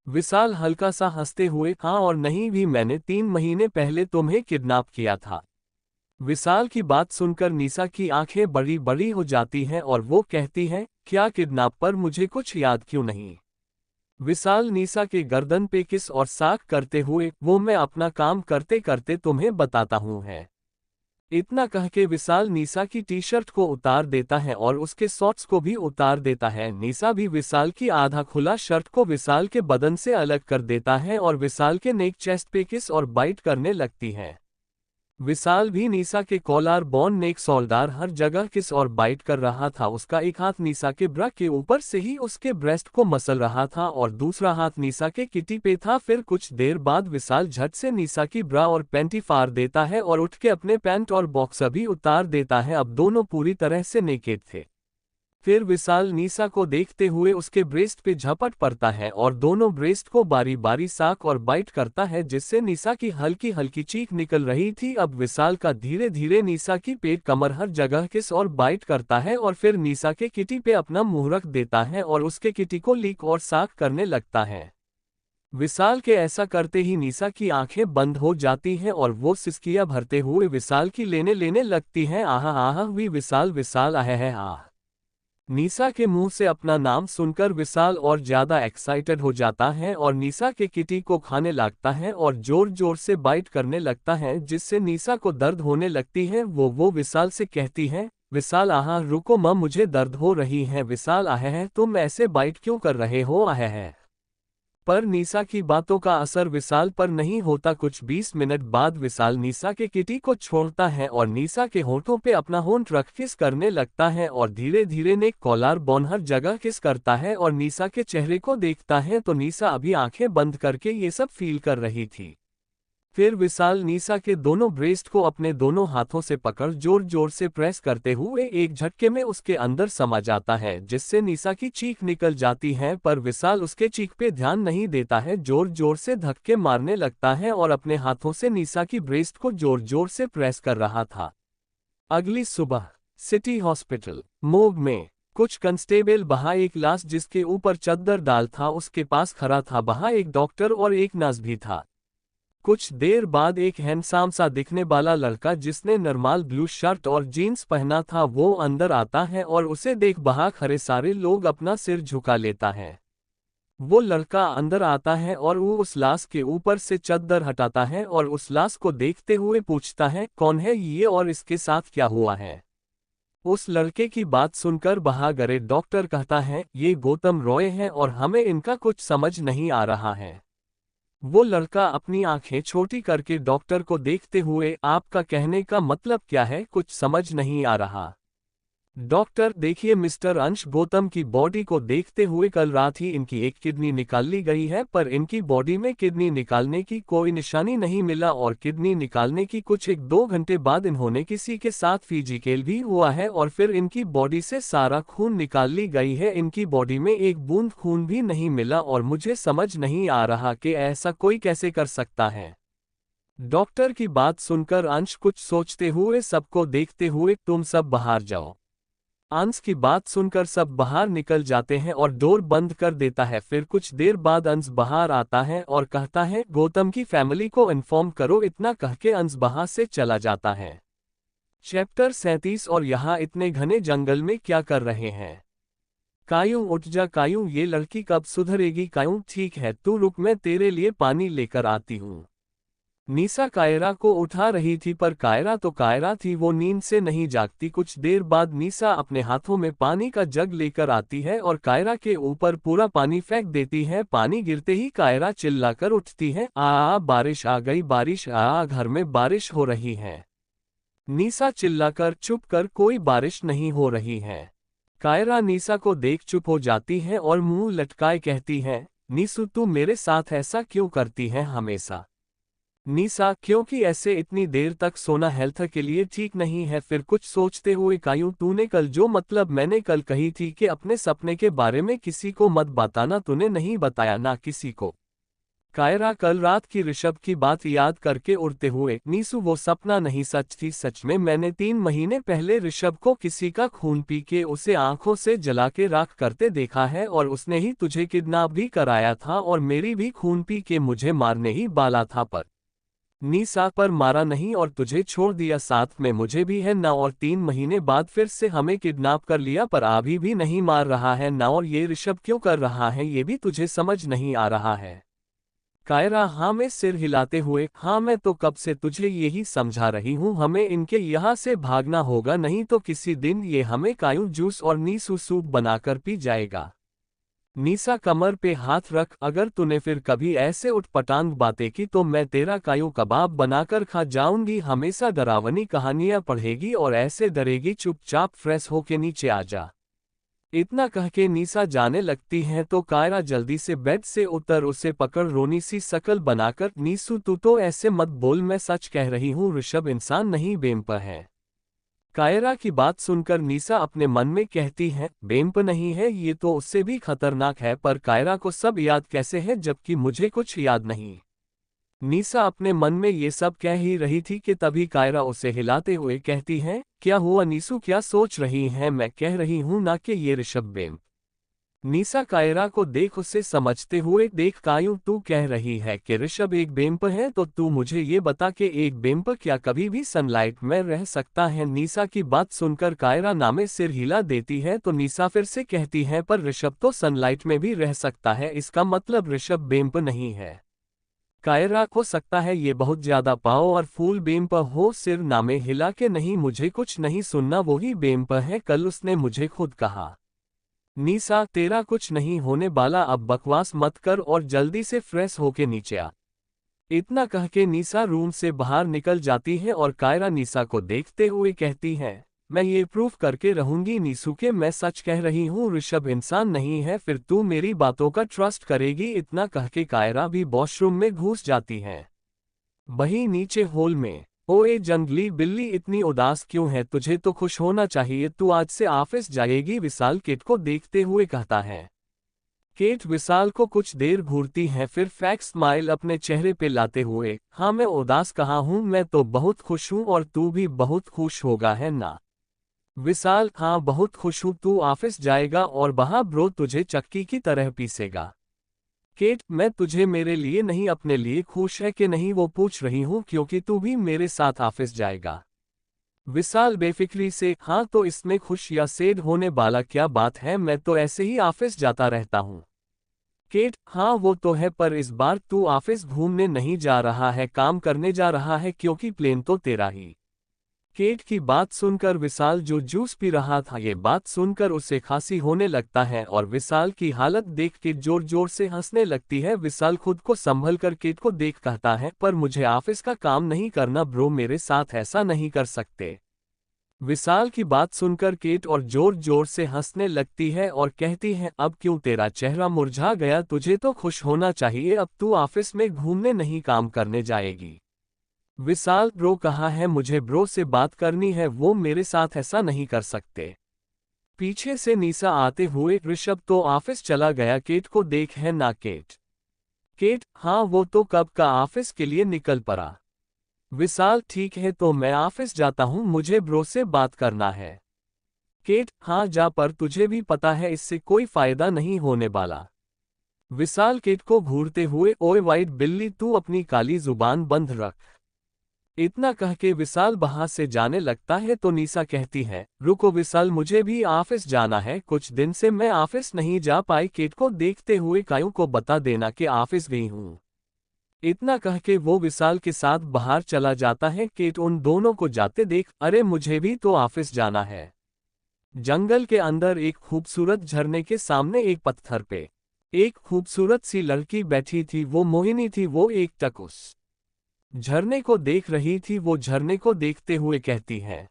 विशाल हल्का सा हंसते हुए, हाँ और नहीं भी, मैंने 3 महीने पहले तुम्हें किडनैप किया था। विशाल की बात सुनकर निशा की आंखें बड़ी बड़ी हो जाती हैं और वो कहती है, क्या किडनैप? पर मुझे कुछ याद क्यों नहीं। विशाल निशा के गर्दन पे किस और साक करते हुए, वो मैं अपना काम करते करते तुम्हें बताता हूँ है। इतना कह के विशाल निशा की टी शर्ट को उतार देता है और उसके शॉर्ट्स को भी उतार देता है। निशा भी विशाल की आधा खुला शर्ट को विशाल के बदन से अलग कर देता है और विशाल के नेक चेस्ट पे किस और बाइट करने लगती है। विशाल भी निशा के कॉलर बोन नेक शोल्डर हर जगह किस और बाइट कर रहा था। उसका एक हाथ निशा के ब्रा के ऊपर से ही उसके ब्रेस्ट को मसल रहा था और दूसरा हाथ निशा के किटी पे था। फिर कुछ देर बाद विशाल झट से निशा की ब्रा और पैंटी फाड़ देता है और उठ के अपने पैंट और बॉक्सर भी उतार देता है। अब दोनों पूरी तरह से नेकेड थे। फिर विशाल निशा को देखते हुए उसके ब्रेस्ट पे झपट पड़ता है और दोनों ब्रेस्ट को बारी बारी साक और बाइट करता है, जिससे निशा की हल्की हल्की चीख निकल रही थी। अब विशाल का धीरे धीरे निशा की पेट कमर हर जगह किस और बाइट करता है और फिर निशा के किटी पे अपना मुंह रख देता है और उसके किटी को लीक और साक करने लगता है। विशाल के ऐसा करते ही निशा की आंखें बंद हो जाती हैं और वो सिसकियां भरते हुए विशाल की लेने लगती हैं। आह आह वी विशाल, विशाल आह है आह। निशा के मुंह से अपना नाम सुनकर विशाल और ज्यादा एक्साइटेड हो जाता है और निशा के किटी को खाने लगता है और जोर जोर से बाइट करने लगता है, जिससे निशा को दर्द होने लगती है। वो विशाल से कहती है, विशाल आहा रुको मम मुझे दर्द हो रही है। विशाल आह है तुम ऐसे बाइट क्यों कर रहे हो आह है। पर निशा की बातों का असर विशाल पर नहीं होता। कुछ 20 मिनट बाद विशाल निशा के किटी को छोड़ता है और निशा के होठों पे अपना होंठ रख किस करने लगता है और धीरे धीरे नेक कॉलर बोन हर जगह किस करता है और निशा के चेहरे को देखता है तो निशा अभी आंखें बंद करके ये सब फील कर रही थी। फिर विशाल निशा के दोनों ब्रेस्ट को अपने दोनों हाथों से पकड़ जोर जोर से प्रेस करते हुए एक झटके में उसके अंदर समा जाता है जिससे निशा की चीख निकल जाती है। पर विशाल उसके चीख पे ध्यान नहीं देता है, जोर जोर से धक्के मारने लगता है और अपने हाथों से निशा की ब्रेस्ट को जोर जोर से प्रेस कर रहा था। अगली सुबह सिटी हॉस्पिटल मोर्ग में कुछ कंस्टेबल वहां एक लाश जिसके ऊपर चद्दर डाल था उसके पास खड़ा था। वहां एक डॉक्टर और एक नर्स भी था। कुछ देर बाद एक हैंडसम सा दिखने वाला लड़का जिसने नॉर्मल ब्लू शर्ट और जीन्स पहना था वो अंदर आता है और उसे देख वहां खड़े सारे लोग अपना सिर झुका लेता है। वो लड़का अंदर आता है और वो उस लाश के ऊपर से चद्दर हटाता है और उस लाश को देखते हुए पूछता है कौन है ये और इसके साथ क्या हुआ है। उस लड़के की बात सुनकर वहां गए डॉक्टर कहता है ये गौतम रॉय है और हमें इनका कुछ समझ नहीं आ रहा है। वो लड़का अपनी आंखें छोटी करके डॉक्टर को देखते हुए आपका कहने का मतलब क्या है, कुछ समझ नहीं आ रहा। डॉक्टर देखिए मिस्टर अंश गौतम की बॉडी को देखते हुए कल रात ही इनकी एक किडनी निकाल ली गई है पर इनकी बॉडी में किडनी निकालने की कोई निशानी नहीं मिला और किडनी निकालने की कुछ 1-2 घंटे बाद इन्होंने किसी के साथ फिजिकल भी हुआ है और फिर इनकी बॉडी से सारा खून निकाल ली गई है। इनकी बॉडी में एक बूंद खून भी नहीं मिला और मुझे समझ नहीं आ रहा कि ऐसा कोई कैसे कर सकता है। डॉक्टर की बात सुनकर अंश कुछ सोचते हुए सबको देखते हुए तुम सब बाहर जाओ। अंश की बात सुनकर सब बाहर निकल जाते हैं और डोर बंद कर देता है। फिर कुछ देर बाद अंश बाहर आता है और कहता है गौतम की फैमिली को इन्फॉर्म करो। इतना कह के अंश बाहर से चला जाता है। चैप्टर 37 और यहाँ इतने घने जंगल में क्या कर रहे हैं। कायूं उठ जा कायूं, ये लड़की कब सुधरेगी। कायूं ठीक है तू रुक मैं तेरे लिए पानी लेकर आती हूँ। निशा कायरा को उठा रही थी पर कायरा तो कायरा थी, वो नींद से नहीं जागती। कुछ देर बाद निशा अपने हाथों में पानी का जग लेकर आती है और कायरा के ऊपर पूरा पानी फेंक देती है। पानी गिरते ही कायरा चिल्लाकर उठती है बारिश आ गई, बारिश घर में बारिश हो रही है। निशा चिल्लाकर चुप कर, कोई बारिश नहीं हो रही है। कायरा निशा को देख चुप हो जाती है और मुंह लटकाए कहती है निशु तू मेरे साथ ऐसा क्यों करती है हमेशा। निशा क्योंकि ऐसे इतनी देर तक सोना हेल्थ के लिए ठीक नहीं है। फिर कुछ सोचते हुए कायूं तूने कल जो मतलब मैंने कल कही थी कि अपने सपने के बारे में किसी को मत बताना, तूने नहीं बताया ना किसी को। कायरा कल रात की ऋषभ की बात याद करके उड़ते हुए नीसू वो सपना नहीं सच थी, सच में मैंने 3 महीने पहले ऋषभ को किसी का खून पी के उसे आंखों से जला के राख करते देखा है और उसने ही तुझे किडनैप भी कराया था और मेरी भी खून पी के मुझे मारने ही वाला था पर निशा पर मारा नहीं और तुझे छोड़ दिया। साथ में मुझे भी है ना और 3 महीने बाद फिर से हमें किडनैप कर लिया पर अभी भी नहीं मार रहा है ना और ये ऋषभ क्यों कर रहा है ये भी तुझे समझ नहीं आ रहा है। कायरा हाँ में सिर हिलाते हुए हाँ मैं तो कब से तुझे यही समझा रही हूँ, हमें इनके यहाँ से भागना होगा नहीं तो किसी दिन ये हमें कायूं जूस और नीसू सूप बनाकर पी जाएगा। निशा कमर पे हाथ रख, अगर तूने फिर कभी ऐसे उठपटांग बातें की तो मैं तेरा कायूं कबाब बनाकर खा जाऊंगी। हमेशा डरावनी कहानियां पढ़ेगी और ऐसे डरेगी, चुपचाप फ्रेश होके नीचे आ जा। इतना कह के निशा जाने लगती है तो कायरा जल्दी से बेड से उतर उसे पकड़ रोनी सी शकल बनाकर नीसू तू तो ऐसे मत बोल, मैं सच कह रही हूँ ऋषभ इंसान नहीं बेम्प है। कायरा की बात सुनकर निशा अपने मन में कहती है बेम्प नहीं है ये तो उससे भी खतरनाक है, पर कायरा को सब याद कैसे है जबकि मुझे कुछ याद नहीं। निशा अपने मन में ये सब कह ही रही थी कि तभी कायरा उसे हिलाते हुए कहती है क्या हुआ नीसू, क्या सोच रही है, मैं कह रही हूं ना कि ये ऋषभ बेम्प। निशा कायरा को देख उसे समझते हुए देख कायूं तू कह रही है कि ऋषभ एक बेम्प है तो तू मुझे ये बता कि एक बेम्प क्या कभी भी सनलाइट में रह सकता है। निशा की बात सुनकर कायरा नामे सिर हिला देती है तो निशा फिर से कहती है पर ऋषभ तो सनलाइट में भी रह सकता है, इसका मतलब ऋषभ बेम्प नहीं है। कायरा, हो सकता है ये बहुत ज्यादा पाओ और फूल बेम पर हो। सिर नामे हिला के, नहीं मुझे कुछ नहीं सुनना, वही बेम पर है, कल उसने मुझे खुद कहा। नीसा, तेरा कुछ नहीं होने वाला, अब बकवास मत कर और जल्दी से फ्रेश होके नीचे आ। इतना कह के नीसा रूम से बाहर निकल जाती है और कायरा नीसा को देखते हुए कहती है, मैं ये प्रूफ करके रहूंगी नीसू के मैं सच कह रही हूँ, ऋषभ इंसान नहीं है, फिर तू मेरी बातों का ट्रस्ट करेगी। इतना कह के कायरा भी वॉशरूम में घुस जाती है। वहीं नीचे हॉल में, ओए जंगली बिल्ली, इतनी उदास क्यों है? तुझे तो खुश होना चाहिए, तू आज से ऑफिस जाएगी, विशाल केट को देखते हुए कहता है। केट विशाल को कुछ देर घूरती है, फिर फेक स्माइल अपने चेहरे पे लाते हुए, हाँ मैं उदास कहाँ हूँ, मैं तो बहुत खुश हूँ और तू भी बहुत खुश होगा है ना? विशाल, हाँ बहुत खुश हूँ, तू ऑफिस जाएगा और वहाँ ब्रो तुझे चक्की की तरह पीसेगा। केट, मैं तुझे मेरे लिए नहीं अपने लिए खुश है कि नहीं वो पूछ रही हूँ, क्योंकि तू भी मेरे साथ ऑफिस जाएगा। विशाल बेफिक्री से, हाँ तो इसमें खुश या सैड होने वाला क्या बात है, मैं तो ऐसे ही ऑफिस जाता रहता हूँ। केट, हाँ वो तो है, पर इस बार तू ऑफिस घूमने नहीं जा रहा है, काम करने जा रहा है, क्योंकि प्लेन तो तेरा ही। केट की बात सुनकर विशाल जो जूस पी रहा था, ये बात सुनकर उसे खांसी होने लगता है और विशाल की हालत देख के जोर जोर से हंसने लगती है। विशाल खुद को संभल कर केट को देख कहता है, पर मुझे ऑफिस का काम नहीं करना ब्रो, मेरे साथ ऐसा नहीं कर सकते। विशाल की बात सुनकर केट और जोर जोर से हंसने लगती है और कहती है, अब क्यों तेरा चेहरा मुरझा गया? तुझे तो खुश होना चाहिए, अब तू ऑफिस में घूमने नहीं काम करने जाएगी। विशाल, ब्रो कहा है, मुझे ब्रो से बात करनी है, वो मेरे साथ ऐसा नहीं कर सकते। पीछे से नीसा आते हुए, ऋषभ तो ऑफिस चला गया, केट को देख है ना? केट, केट, हाँ वो तो कब का ऑफिस के लिए निकल पड़ा। विशाल, ठीक है तो मैं ऑफिस जाता हूँ, मुझे ब्रो से बात करना है। केट, हाँ जा, पर तुझे भी पता है इससे कोई फायदा नहीं होने वाला। विशाल केट को घूरते हुए, ओए वाइट बिल्ली, तू अपनी काली जुबान बंद रख। इतना कह के विशाल वहां से जाने लगता है तो नीसा कहती है, रुको विशाल, मुझे भी ऑफिस जाना है, कुछ दिन से मैं ऑफिस नहीं जा पाई। केट को देखते हुए, कायू को बता देना कि ऑफिस गई हूँ। इतना कह के वो विशाल के साथ बाहर चला जाता है। केट उन दोनों को जाते देख, अरे मुझे भी तो ऑफिस जाना है। जंगल के अंदर एक खूबसूरत झरने के सामने एक पत्थर पे एक खूबसूरत सी लड़की बैठी थी, वो मोहिनी थी। वो एक टक उस झरने को देख रही थी। वो झरने को देखते हुए कहती है,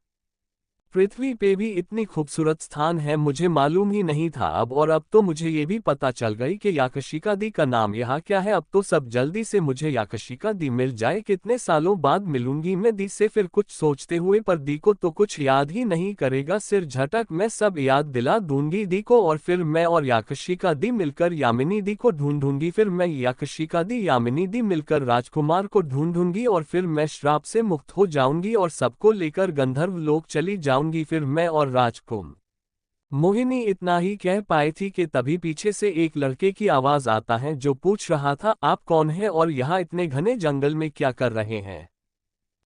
पृथ्वी पे भी इतनी खूबसूरत स्थान है, मुझे मालूम ही नहीं था। अब तो मुझे ये भी पता चल गई कि याकशिका दी का नाम यहाँ क्या है। अब तो सब जल्दी से मुझे याकशिका दी मिल जाए, कितने सालों बाद मिलूंगी मैं दी से। फिर कुछ सोचते हुए, पर दी को तो कुछ याद ही नहीं करेगा, सिर झटक, मैं सब याद दिला दूंगी दी को, और फिर मैं और याकशिका दी मिलकर यामिनी दी को ढूंढूंगी। फिर मैं याकशिका दी यामिनी दी मिलकर राजकुमार को ढूंढूंगी, और फिर मैं श्राप से मुक्त हो जाऊंगी और सबको लेकर गंधर्व लोक चली जाऊंगी। फिर मैं और राजकुमार। मोहिनी इतना ही कह पाई थी कि तभी पीछे से एक लड़के की आवाज आता है, जो पूछ रहा था, आप कौन है और यहाँ इतने घने जंगल में क्या कर रहे हैं?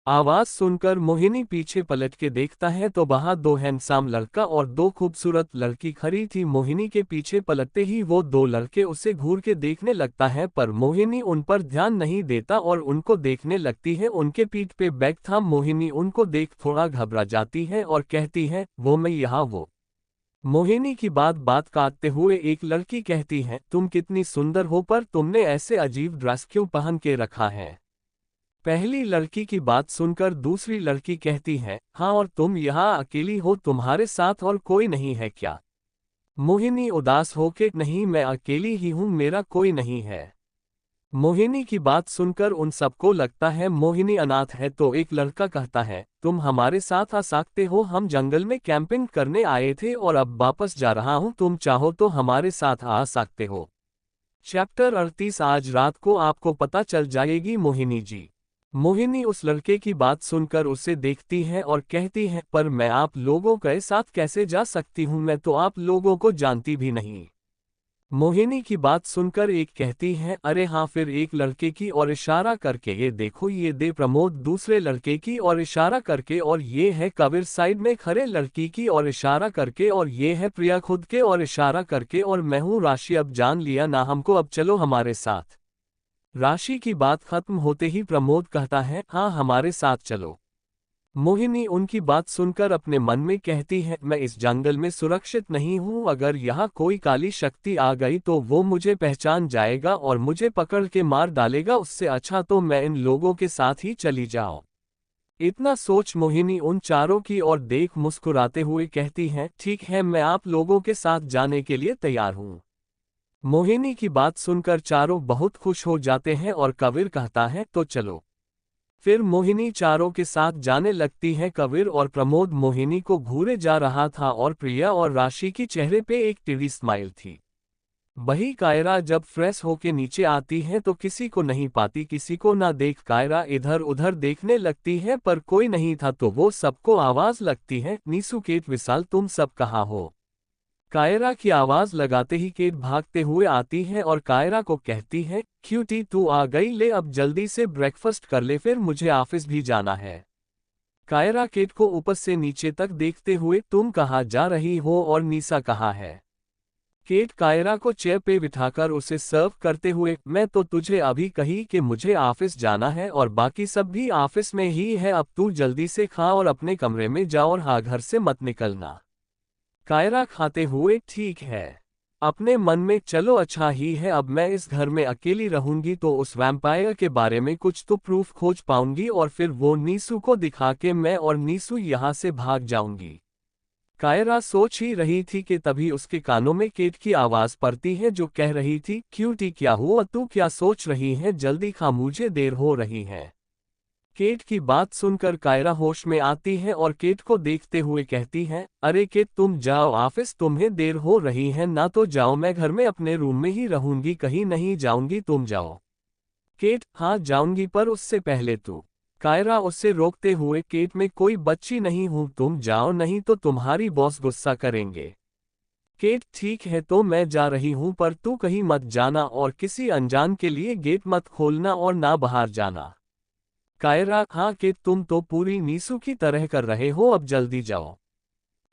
आवाज सुनकर मोहिनी पीछे पलट के देखता है तो वहां दो हैंडसम लड़का और दो खूबसूरत लड़की खड़ी थी। मोहिनी के पीछे पलटते ही वो दो लड़के उसे घूर के देखने लगता है, पर मोहिनी उन पर ध्यान नहीं देता और उनको देखने लगती है। उनके पीठ पे बैग था। मोहिनी उनको देख थोड़ा घबरा जाती है और कहती है, वो मैं यहाँ वो। मोहिनी की बात काटते हुए एक लड़की कहती है, तुम कितनी सुंदर हो, पर तुमने ऐसे अजीब ड्रेस क्यों पहन के रखा है? पहली लड़की की बात सुनकर दूसरी लड़की कहती है, हाँ और तुम यहाँ अकेली हो, तुम्हारे साथ और कोई नहीं है क्या? मोहिनी उदास होके, नहीं मैं अकेली ही हूँ, मेरा कोई नहीं है। मोहिनी की बात सुनकर उन सबको लगता है मोहिनी अनाथ है, तो एक लड़का कहता है, तुम हमारे साथ आ सकते हो, हम जंगल में कैंपिंग करने आए थे और अब वापस जा रहा हूँ, तुम चाहो तो हमारे साथ आ सकते हो। चैप्टर 38 आज रात को आपको पता चल जाएगी मोहिनी जी। मोहिनी उस लड़के की बात सुनकर उसे देखती है और कहती है, पर मैं आप लोगों के साथ कैसे जा सकती हूँ, मैं तो आप लोगों को जानती भी नहीं। मोहिनी की बात सुनकर एक कहती है, अरे हाँ। फिर एक लड़के की और इशारा करके, ये देखो ये दे प्रमोद। दूसरे लड़के की और इशारा करके, और ये है कबीर साइड में खड़े लड़की की और इशारा करके, और ये है प्रिया खुद के और इशारा करके, और मैं हूँ राशि। अब जान लिया ना हमको, अब चलो हमारे साथ। राशि की बात खत्म होते ही प्रमोद कहता है, हाँ हमारे साथ चलो। मोहिनी उनकी बात सुनकर अपने मन में कहती है, मैं इस जंगल में सुरक्षित नहीं हूँ, अगर यहाँ कोई काली शक्ति आ गई तो वो मुझे पहचान जाएगा और मुझे पकड़ के मार डालेगा, उससे अच्छा तो मैं इन लोगों के साथ ही चली जाऊं। इतना सोच मोहिनी उन चारों की ओर देख मुस्कुराते हुए कहती है, ठीक है मैं आप लोगों के साथ जाने के लिए तैयार हूँ। मोहिनी की बात सुनकर चारों बहुत खुश हो जाते हैं और कबीर कहता है, तो चलो। फिर मोहिनी चारों के साथ जाने लगती है। कबीर और प्रमोद मोहिनी को घूरे जा रहा था और प्रिया और राशि की चेहरे पे एक टेढ़ी स्माइल थी। वही कायरा जब फ्रेश होके नीचे आती है तो किसी को नहीं पाती, किसी को ना देख कायरा इधर उधर देखने लगती है पर कोई नहीं था तो वो सबको आवाज लगती है, नीसू केट विशाल तुम सब कहाँ हो। कायरा की आवाज लगाते ही केट भागते हुए आती है और कायरा को कहती है, क्यूटी तू आ गई, ले अब जल्दी से ब्रेकफास्ट कर ले, फिर मुझे ऑफिस भी जाना है। कायरा केट को ऊपर से नीचे तक देखते हुए, तुम कहाँ जा रही हो और नीसा कहाँ है। केट कायरा को चेयर पे बिठाकर उसे सर्व करते हुए, मैं तो तुझे अभी कही कि मुझे ऑफिस जाना है और बाकी सब भी ऑफिस में ही है, अब तू जल्दी से खा और अपने कमरे में जा और हाँ घर से मत निकलना। कायरा खाते हुए, ठीक है। अपने मन में, चलो अच्छा ही है, अब मैं इस घर में अकेली रहूंगी तो उस वैम्पायर के बारे में कुछ तो प्रूफ खोज पाऊंगी और फिर वो नीसू को दिखा के मैं और नीसू यहाँ से भाग जाऊंगी। कायरा सोच ही रही थी कि तभी उसके कानों में केट की आवाज पड़ती है जो कह रही थी, क्यूटी क्या हुआ, तू क्या सोच रही है, जल्दी खा मुझे देर हो रही है। केट की बात सुनकर कायरा होश में आती है और केट को देखते हुए कहती है, अरे केट तुम जाओ ऑफिस, तुम्हें देर हो रही है ना, तो जाओ, मैं घर में अपने रूम में ही रहूंगी, कहीं नहीं जाऊंगी, तुम जाओ। केट, हाँ जाऊंगी पर उससे पहले तू। कायरा उससे रोकते हुए, केट में कोई बच्ची नहीं हूं, तुम जाओ नहीं तो तुम्हारी बॉस गुस्सा करेंगे। केट, ठीक है तो मैं जा रही हूं पर तू कहीं मत जाना और किसी अनजान के लिए गेट मत खोलना और ना बाहर जाना। कायरा, हाँ केट तुम तो पूरी नीसू की तरह कर रहे हो, अब जल्दी जाओ।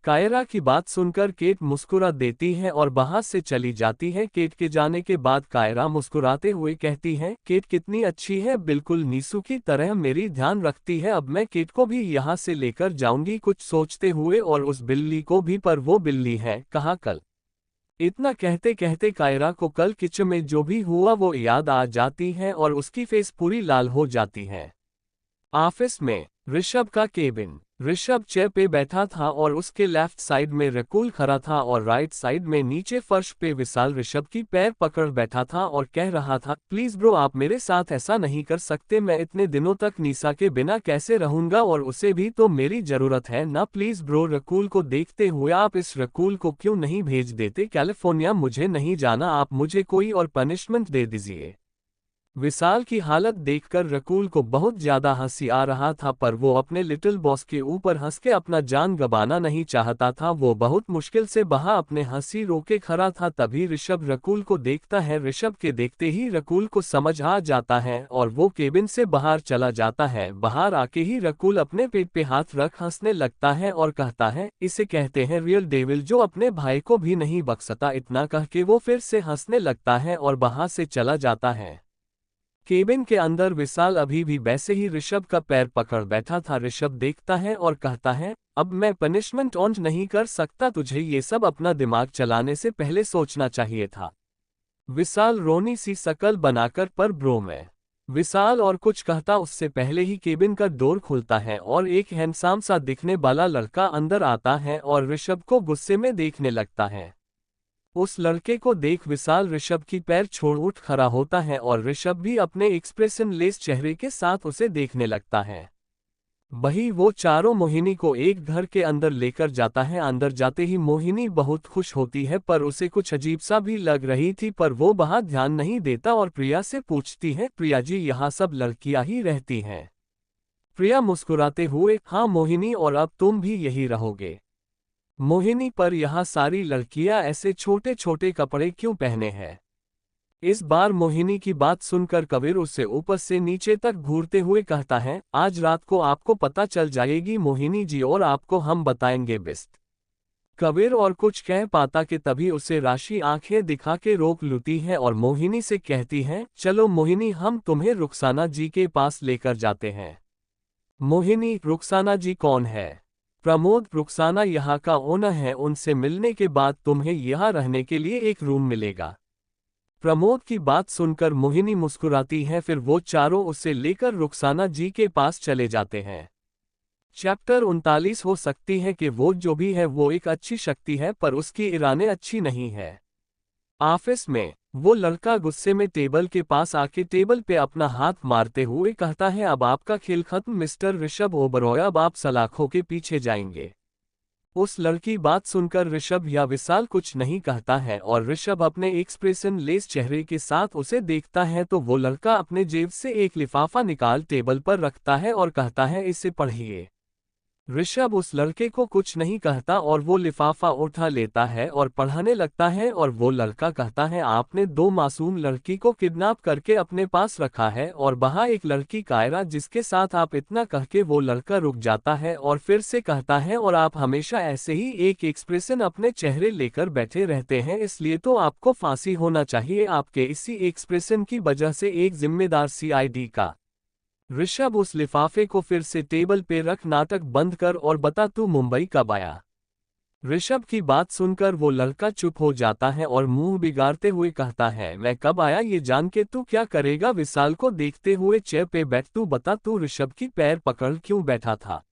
कायरा की बात सुनकर केट मुस्कुरा देती है और बाहर से चली जाती है। केट के जाने के बाद कायरा मुस्कुराते हुए कहती है, केट कितनी अच्छी है, बिल्कुल नीसू की तरह मेरी ध्यान रखती है, अब मैं केट को भी यहाँ से लेकर जाऊंगी, कुछ सोचते हुए, और उस बिल्ली को भी, पर वो बिल्ली है कहाँ कल। इतना कहते कहते कायरा को कल किचन में जो भी हुआ वो याद आ जाती है और उसकी फेस पूरी लाल हो जाती है। ऑफिस में ऋषभ का केबिन। ऋषभ चेयर पे बैठा था और उसके लेफ्ट साइड में रकुल खड़ा था और राइट साइड में नीचे फर्श पे विशाल ऋषभ की पैर पकड़ बैठा था और कह रहा था, प्लीज ब्रो आप मेरे साथ ऐसा नहीं कर सकते, मैं इतने दिनों तक नीसा के बिना कैसे रहूंगा और उसे भी तो मेरी जरूरत है ना, प्लीज ब्रो। रकुल को देखते हुए, आप इस रकुल को क्यों नहीं भेज देते कैलिफोर्निया, मुझे नहीं जाना, आप मुझे कोई और पनिशमेंट दे दीजिए। विशाल की हालत देखकर रकुल को बहुत ज्यादा हंसी आ रहा था पर वो अपने लिटिल बॉस के ऊपर हंस के अपना जान गंवाना नहीं चाहता था। वो बहुत मुश्किल से वहां अपने हंसी रोके खड़ा था। तभी ऋषभ रकुल को देखता है। ऋषभ के देखते ही रकुल को समझ आ जाता है और वो केबिन से बाहर चला जाता है। बाहर आके ही रकुल अपने पेट पे हाथ रख हंसने लगता है और कहता है, इसे कहते हैं रियल डेविल जो अपने भाई को भी नहीं बख्शता। इतना कह के वो फिर से हंसने लगता है और वहां से चला जाता है। केबिन के अंदर विशाल अभी भी वैसे ही ऋषभ का पैर पकड़ बैठा था। ऋषभ देखता है और कहता है, अब मैं पनिशमेंट ऑन नहीं कर सकता, तुझे ये सब अपना दिमाग चलाने से पहले सोचना चाहिए था। विशाल रोनी सी शकल बनाकर, पर ब्रो में विशाल और कुछ कहता उससे पहले ही केबिन का डोर खुलता है और एक हैंडसम सा दिखने वाला लड़का अंदर आता है और ऋषभ को गुस्से में देखने लगता है। उस लड़के को देख विशाल ऋषभ की पैर छोड़ उठ खड़ा होता है और ऋषभ भी अपने एक्सप्रेशन लेस चेहरे के साथ उसे देखने लगता है। वही वो चारों मोहिनी को एक घर के अंदर लेकर जाता है। अंदर जाते ही मोहिनी बहुत खुश होती है पर उसे कुछ अजीब सा भी लग रही थी, पर वो वहां ध्यान नहीं देता और प्रिया से पूछती है, प्रिया जी यहाँ सब लड़कियां ही रहती हैं। प्रिया मुस्कुराते हुए, हाँ मोहिनी, और अब तुम भी यही रहोगे। मोहिनी, पर यहाँ सारी लड़कियां ऐसे छोटे छोटे कपड़े क्यों पहने हैं। इस बार मोहिनी की बात सुनकर कबीर उसे ऊपर से नीचे तक घूरते हुए कहता है, आज रात को आपको पता चल जाएगी मोहिनी जी, और आपको हम बताएंगे बेस्ट। कबीर और कुछ कह पाता कि तभी उसे राशि आंखें दिखा के रोक लेती है और मोहिनी से कहती है, चलो मोहिनी, हम तुम्हें रुखसाना जी के पास लेकर जाते हैं। मोहिनी, रुखसाना जी कौन है? प्रमोद, रुखसाना यहाँ का ओनर है, उनसे मिलने के बाद तुम्हें यहाँ रहने के लिए एक रूम मिलेगा। प्रमोद की बात सुनकर मोहिनी मुस्कुराती है, फिर वो चारों उसे लेकर रुखसाना जी के पास चले जाते हैं। चैप्टर 39। हो सकती है कि वो जो भी है वो एक अच्छी शक्ति है, पर उसकी इरादे अच्छी नहीं है। ऑफिस में वो लड़का गुस्से में टेबल के पास आके टेबल पे अपना हाथ मारते हुए कहता है, अब आपका खेल खत्म मिस्टर ऋषभ ओबरॉय, अब आप सलाखों के पीछे जाएंगे। उस लड़की बात सुनकर ऋषभ या विशाल कुछ नहीं कहता है और ऋषभ अपने एक्सप्रेशन लेस चेहरे के साथ उसे देखता है तो वो लड़का अपने जेब से एक लिफाफा निकाल टेबल पर रखता है और कहता है, इसे पढ़िए। ऋषभ उस लड़के को कुछ नहीं कहता और वो लिफाफा उठा लेता है और पढ़ने लगता है और वो लड़का कहता है, आपने दो मासूम लड़की को किडनैप करके अपने पास रखा है और वहाँ एक लड़की कायरा जिसके साथ आप इतना कह के वो लड़का रुक जाता है और फिर से कहता है, और आप हमेशा ऐसे ही एक एक्सप्रेशन अपने चेहरे लेकर बैठे रहते हैं, इसलिए तो आपको फांसी होना चाहिए। आपके इसी एक्सप्रेशन की वजह से एक जिम्मेदार सीआईडी का। ऋषभ उस लिफाफे को फिर से टेबल पे रख, नाटक बंद कर और बता तू मुंबई कब आया। ऋषभ की बात सुनकर वो लड़का चुप हो जाता है और मुंह बिगाड़ते हुए कहता है, मैं कब आया ये जान के तू क्या करेगा। विशाल को देखते हुए चेयर पे बैठ, तू बता तू ऋषभ की पैर पकड़ क्यों बैठा था।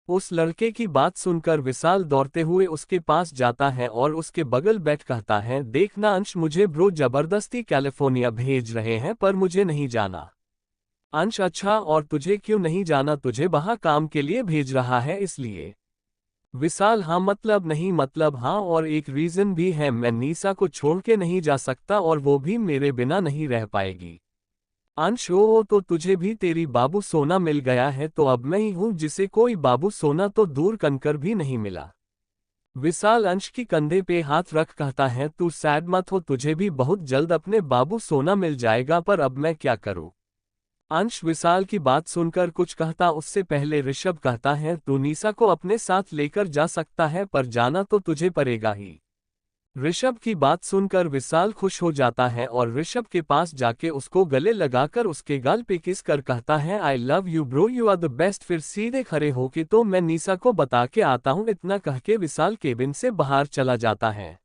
उस लड़के की बात सुनकर विशाल दौड़ते हुए उसके पास जाता है और उसके बगल बैठ कहता है, देखना अंश, मुझे ब्रो जबरदस्ती कैलिफोर्निया भेज रहे हैं पर मुझे नहीं जाना। अंश, अच्छा, और तुझे क्यों नहीं जाना? तुझे वहां काम के लिए भेज रहा है इसलिए। विशाल, हाँ मतलब नहीं, मतलब हाँ, और एक रीजन भी है, मैं निशा को छोड़ के नहीं जा सकता और वो भी मेरे बिना नहीं रह पाएगी। अंश, ओ तो तुझे भी तेरी बाबू सोना मिल गया है, तो अब मैं ही हूं जिसे कोई बाबू सोना तो दूर कनकर भी नहीं मिला। विशाल अंश की कंधे पे हाथ रख कहता है, तू सैड मत हो, तुझे भी बहुत जल्द अपने बाबू सोना मिल जाएगा, पर अब मैं क्या करूं। अंश विशाल की बात सुनकर कुछ कहता उससे पहले ऋषभ कहता है, तू निशा को अपने साथ लेकर जा सकता है पर जाना तो तुझे पड़ेगा ही। ऋषभ की बात सुनकर विशाल खुश हो जाता है और ऋषभ के पास जाके उसको गले लगाकर उसके गाल पे किस कर कहता है, I love you bro, you are the best. फिर सीधे खड़े होके, तो मैं निशा को बता के आता हूँ। इतना कह के विशाल केबिन से बाहर चला जाता है।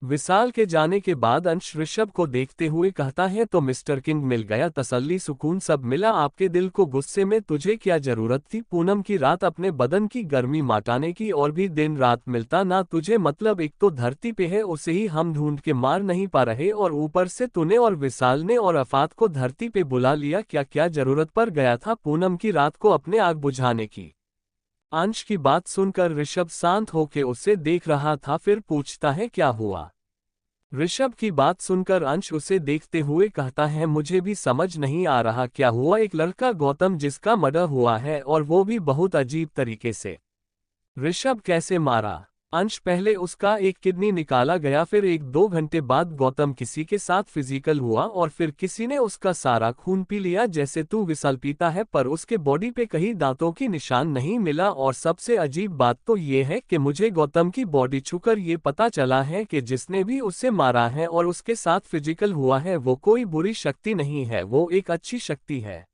विशाल के जाने के बाद अंश ऋषभ को देखते हुए कहता है, तो मिस्टर किंग मिल गया, तसल्ली सुकून सब मिला आपके दिल को। गुस्से में तुझे क्या जरूरत थी पूनम की रात अपने बदन की गर्मी माटाने की, और भी दिन रात मिलता ना तुझे। मतलब एक तो धरती पे है उसे ही हम ढूंढ के मार नहीं पा रहे और ऊपर से तूने और विशाल ने और अफात को धरती पे बुला लिया। क्या क्या जरूरत पड़ गया था पूनम की रात को अपने आग बुझाने की। अंश की बात सुनकर ऋषभ शांत होके उसे देख रहा था, फिर पूछता है, क्या हुआ। ऋषभ की बात सुनकर अंश उसे देखते हुए कहता है, मुझे भी समझ नहीं आ रहा क्या हुआ। एक लड़का गौतम जिसका मर्डर हुआ है और वो भी बहुत अजीब तरीके से। ऋषभ, कैसे मारा। अंश, पहले उसका एक किडनी निकाला गया, फिर 1-2 घंटे बाद गौतम किसी के साथ फिजिकल हुआ और फिर किसी ने उसका सारा खून पी लिया जैसे तू विशाल पीता है, पर उसके बॉडी पे कहीं दांतों की निशान नहीं मिला। और सबसे अजीब बात तो ये है कि मुझे गौतम की बॉडी छूकर ये पता चला है कि जिसने भी उसे मारा है और उसके साथ फिजिकल हुआ है वो कोई बुरी शक्ति नहीं है, वो एक अच्छी शक्ति है।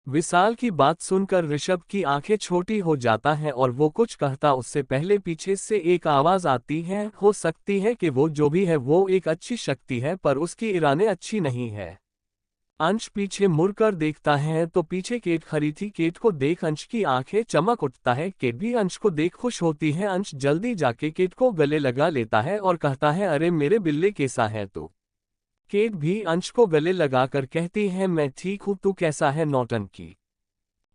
विशाल की बात सुनकर ऋषभ की आंखें छोटी हो जाता है और वो कुछ कहता उससे पहले पीछे से एक आवाज आती है, हो सकती है कि वो जो भी है वो एक अच्छी शक्ति है पर उसकी इरादे अच्छी नहीं है। अंश पीछे मुड़कर देखता है तो पीछे केट खड़ी थी। केट को देख अंश की आंखें चमक उठता है। केट भी अंश को देख खुश होती है। अंश जल्दी जाके केट को गले लगा लेता है और कहता है, अरे मेरे बिल्ले कैसा है तू। केट भी अंश को गले लगाकर कहती है, मैं ठीक हूं, तू कैसा है नौटंकी।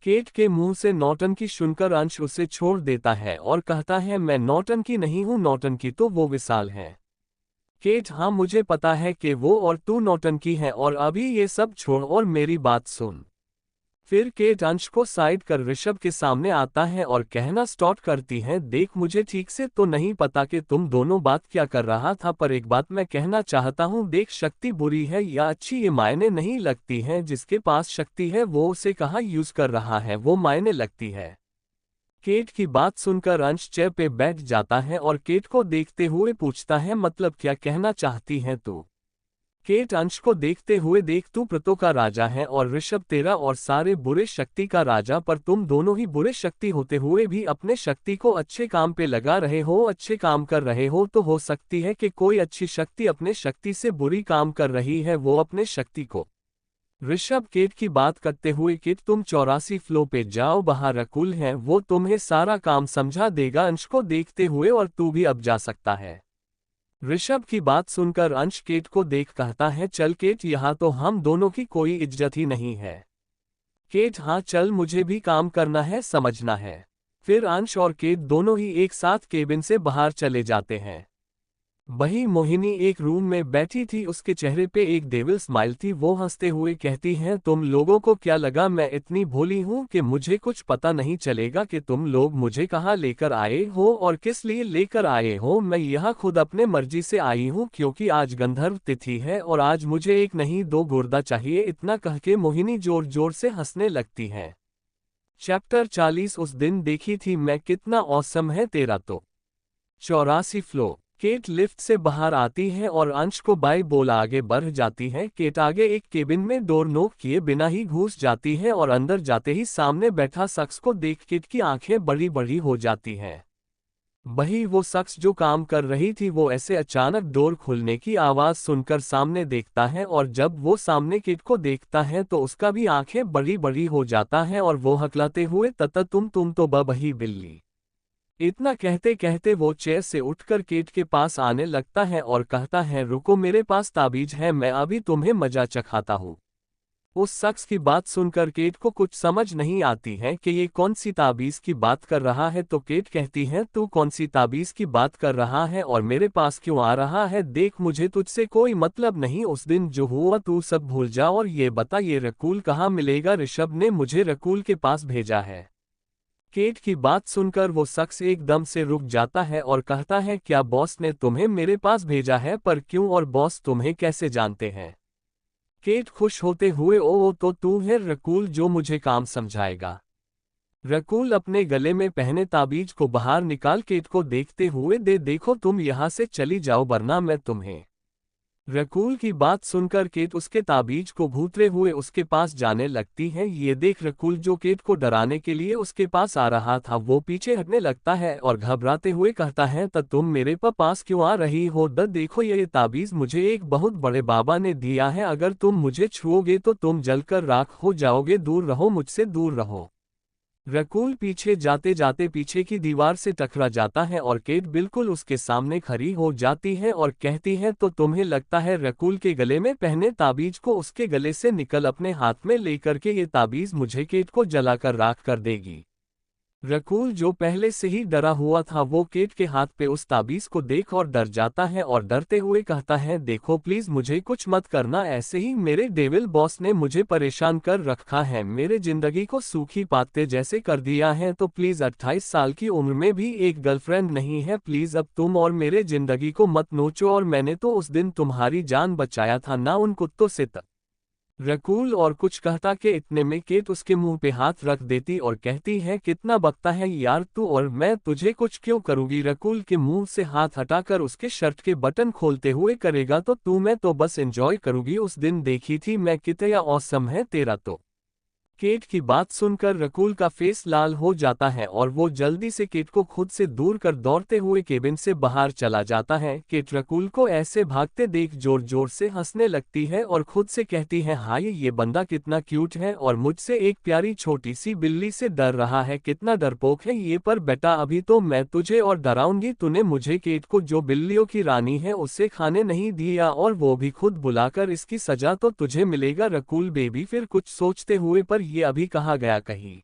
केट के मुंह से नौटंकी सुनकर अंश उसे छोड़ देता है और कहता है, मैं नौटंकी नहीं हूं, नौटंकी तो वो विशाल है। केट, हाँ मुझे पता है कि वो और तू नौटंकी है, और अभी ये सब छोड़ और मेरी बात सुन। फिर केट अंश को साइड कर ऋषभ के सामने आता है और कहना स्टार्ट करती है, देख मुझे ठीक से तो नहीं पता कि तुम दोनों बात क्या कर रहा था, पर एक बात मैं कहना चाहता हूँ, देख शक्ति बुरी है या अच्छी ये मायने नहीं लगती है। जिसके पास शक्ति है वो उसे कहाँ यूज कर रहा है वो मायने लगती है। केट की बात सुनकर अंश चेयर पे बैठ जाता है और केट को देखते हुए पूछता है, मतलब क्या कहना चाहती है तू? केट अंश को देखते हुए, देख तू प्रेतों का राजा है और ऋषभ तेरा और सारे बुरे शक्ति का राजा, पर तुम दोनों ही बुरे शक्ति होते हुए भी अपने शक्ति को अच्छे काम पे लगा रहे हो, अच्छे काम कर रहे हो। तो हो सकती है कि कोई अच्छी शक्ति अपने शक्ति से बुरी काम कर रही है, वो अपने शक्ति को। ऋषभ केट की बात करते हुए, केट तुम 84 फ्लो पे जाओ, बाहर रकुल है, वो तुम्हें सारा काम समझा देगा अंश को देखते हुए, और तू भी अब जा सकता है। ऋषभ की बात सुनकर अंश केट को देख कहता है, चल केट, यहाँ तो हम दोनों की कोई इज्जत ही नहीं है। केट हाँ चल, मुझे भी काम करना है, समझना है। फिर अंश और केट दोनों ही एक साथ केबिन से बाहर चले जाते हैं। वहीं मोहिनी एक रूम में बैठी थी, उसके चेहरे पे एक डेविल स्माइल थी। वो हंसते हुए कहती है, तुम लोगों को क्या लगा मैं इतनी भोली हूँ कि मुझे कुछ पता नहीं चलेगा कि तुम लोग मुझे कहाँ लेकर आए हो और किस लिए लेकर आए हो? मैं यहाँ खुद अपने मर्जी से आई हूँ, क्योंकि आज गंधर्व तिथि है और आज मुझे एक नहीं दो गुर्दा चाहिए। इतना कह के मोहिनी जोर जोर से हंसने लगती है। चैप्टर 40 उस दिन देखी थी मैं, कितना औसम है तेरा तो। 84 फ्लो। केट लिफ्ट से बाहर आती है और अंश को बाय बोल आगे बढ़ जाती है। केट आगे एक केबिन में डोर नॉक किए बिना ही घुस जाती है और अंदर जाते ही सामने बैठा शख्स को देख केट की आंखें बड़ी बड़ी हो जाती हैं। वही वो शख्स जो काम कर रही थी, वो ऐसे अचानक डोर खुलने की आवाज सुनकर सामने देखता है, और जब वो सामने केट को देखता है तो उसका भी आंखें बड़ी बड़ी हो जाता है और वो हकलाते हुए, तत तुम तो बही बिल्ली। इतना कहते कहते वो चेयर से उठकर केट के पास आने लगता है और कहता है, रुको, मेरे पास ताबीज है, मैं अभी तुम्हें मजा चखाता हूँ। उस शख्स की बात सुनकर केट को कुछ समझ नहीं आती है कि ये कौन सी ताबीज की बात कर रहा है। तो केट कहती है, तू कौन सी ताबीज की बात कर रहा है और मेरे पास क्यों आ रहा है? देख, मुझे तुझसे कोई मतलब नहीं, उस दिन जो हुआ तू सब भूल जा, और ये बता, ये रकुल कहाँ मिलेगा? ऋषभ ने मुझे रकुल के पास भेजा है। केट की बात सुनकर वो शख्स एकदम से रुक जाता है और कहता है, क्या बॉस ने तुम्हें मेरे पास भेजा है? पर क्यों, और बॉस तुम्हें कैसे जानते हैं? केट खुश होते हुए, ओ तो तू है रकुल जो मुझे काम समझाएगा। रकुल अपने गले में पहने ताबीज को बाहर निकाल केट को देखते हुए, देखो, तुम यहाँ से चली जाओ वरना मैं तुम्हें। रकुल की बात सुनकर केट उसके ताबीज को भूतरे हुए उसके पास जाने लगती है। ये देख रकुल जो केट को डराने के लिए उसके पास आ रहा था, वो पीछे हटने लगता है और घबराते हुए कहता है, तो तुम मेरे पास क्यों आ रही हो? देखो, ये ताबीज मुझे एक बहुत बड़े बाबा ने दिया है, अगर तुम मुझे छुओगे तो तुम जलकर राख हो जाओगे, दूर रहो मुझसे, दूर रहो। रकुल पीछे जाते जाते पीछे की दीवार से टकरा जाता है और केट बिल्कुल उसके सामने खड़ी हो जाती है और कहती है, तो तुम्हें लगता है रकुल के गले में पहने ताबीज को उसके गले से निकल अपने हाथ में लेकर के ये ताबीज मुझे केट को जलाकर राख कर देगी? रकुल जो पहले से ही डरा हुआ था, वो केट के हाथ पे उस ताबीज को देख और डर जाता है और डरते हुए कहता है, देखो प्लीज मुझे कुछ मत करना, ऐसे ही मेरे डेविल बॉस ने मुझे परेशान कर रखा है, मेरे जिंदगी को सूखी पाते जैसे कर दिया है। तो प्लीज 28 साल की उम्र में भी एक गर्लफ्रेंड नहीं है, प्लीज अब तुम और मेरे जिंदगी को मत नोचो, और मैंने तो उस दिन तुम्हारी जान बचाया था ना उन कुत्तों से। रकुल और कुछ कहता के इतने में केट उसके मुंह पे हाथ रख देती और कहती है, कितना बकता है यार तू, और मैं तुझे कुछ क्यों करूंगी? रकुल के मुंह से हाथ हटाकर उसके शर्ट के बटन खोलते हुए, करेगा तो तू, मैं तो बस एंजॉय करूंगी, उस दिन देखी थी मैं, कितना औसम है तेरा तो। केट की बात सुनकर रकुल का फेस लाल हो जाता है और वो जल्दी से केट को खुद से दूर कर दौड़ते हुए केबिन से बाहर चला जाता है। केट रकुल को ऐसे भागते देख जोर जोर से हंसने लगती है और खुद से कहती है, हाय ये बंदा कितना क्यूट है और मुझसे एक प्यारी छोटी सी बिल्ली से डर रहा है, कितना डरपोक है ये। पर बेटा अभी तो मैं तुझे और डराऊंगी, तूने मुझे केट को जो बिल्लियों की रानी है उससे खाने नहीं दिया और वो भी खुद बुलाकर, इसकी सजा तो तुझे मिलेगा रकुल बेबी। फिर कुछ सोचते हुए, पर ये अभी कहाँ गया कहीं?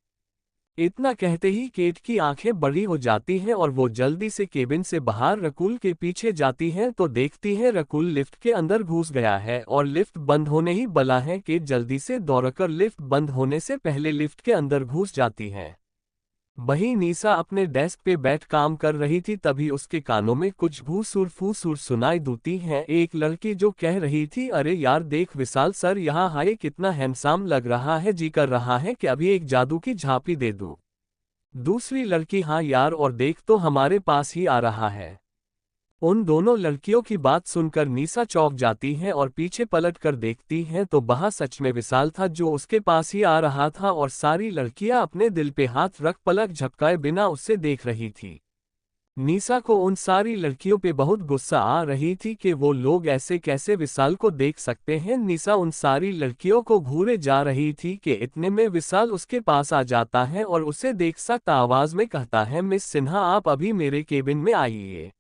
इतना कहते ही केट की आंखें बड़ी हो जाती हैं और वो जल्दी से केबिन से बाहर रकुल के पीछे जाती है तो देखती है रकुल लिफ्ट के अंदर घुस गया है और लिफ्ट बंद होने ही वाला है। केट जल्दी से दौड़कर लिफ्ट बंद होने से पहले लिफ्ट के अंदर घुस जाती है। वहीं निशा अपने डेस्क पे बैठ काम कर रही थी, तभी उसके कानों में कुछ फूसुर सुनाई देती है। एक लड़की जो कह रही थी, अरे यार देख विशाल सर यहाँ हाय, कितना हैंडसम लग रहा है, जी कर रहा है कि अभी एक जादू की झांपी दे दूं। दूसरी लड़की हाँ यार और देख तो हमारे पास ही आ रहा है। उन दोनों लड़कियों की बात सुनकर निशा चौंक जाती है और पीछे पलट कर देखती है तो वहाँ सच में विशाल था जो उसके पास ही आ रहा था और सारी लड़कियां अपने दिल पे हाथ रख पलक झपकाए बिना उससे देख रही थी। निशा को उन सारी लड़कियों पे बहुत गुस्सा आ रही थी कि वो लोग ऐसे कैसे विशाल को देख सकते हैं। निशा उन सारी लड़कियों को घूरे जा रही थी कि इतने में विशाल उसके पास आ जाता है और उसे देख सकता आवाज में कहता है, मिस सिन्हा आप अभी मेरे केबिन में आइए।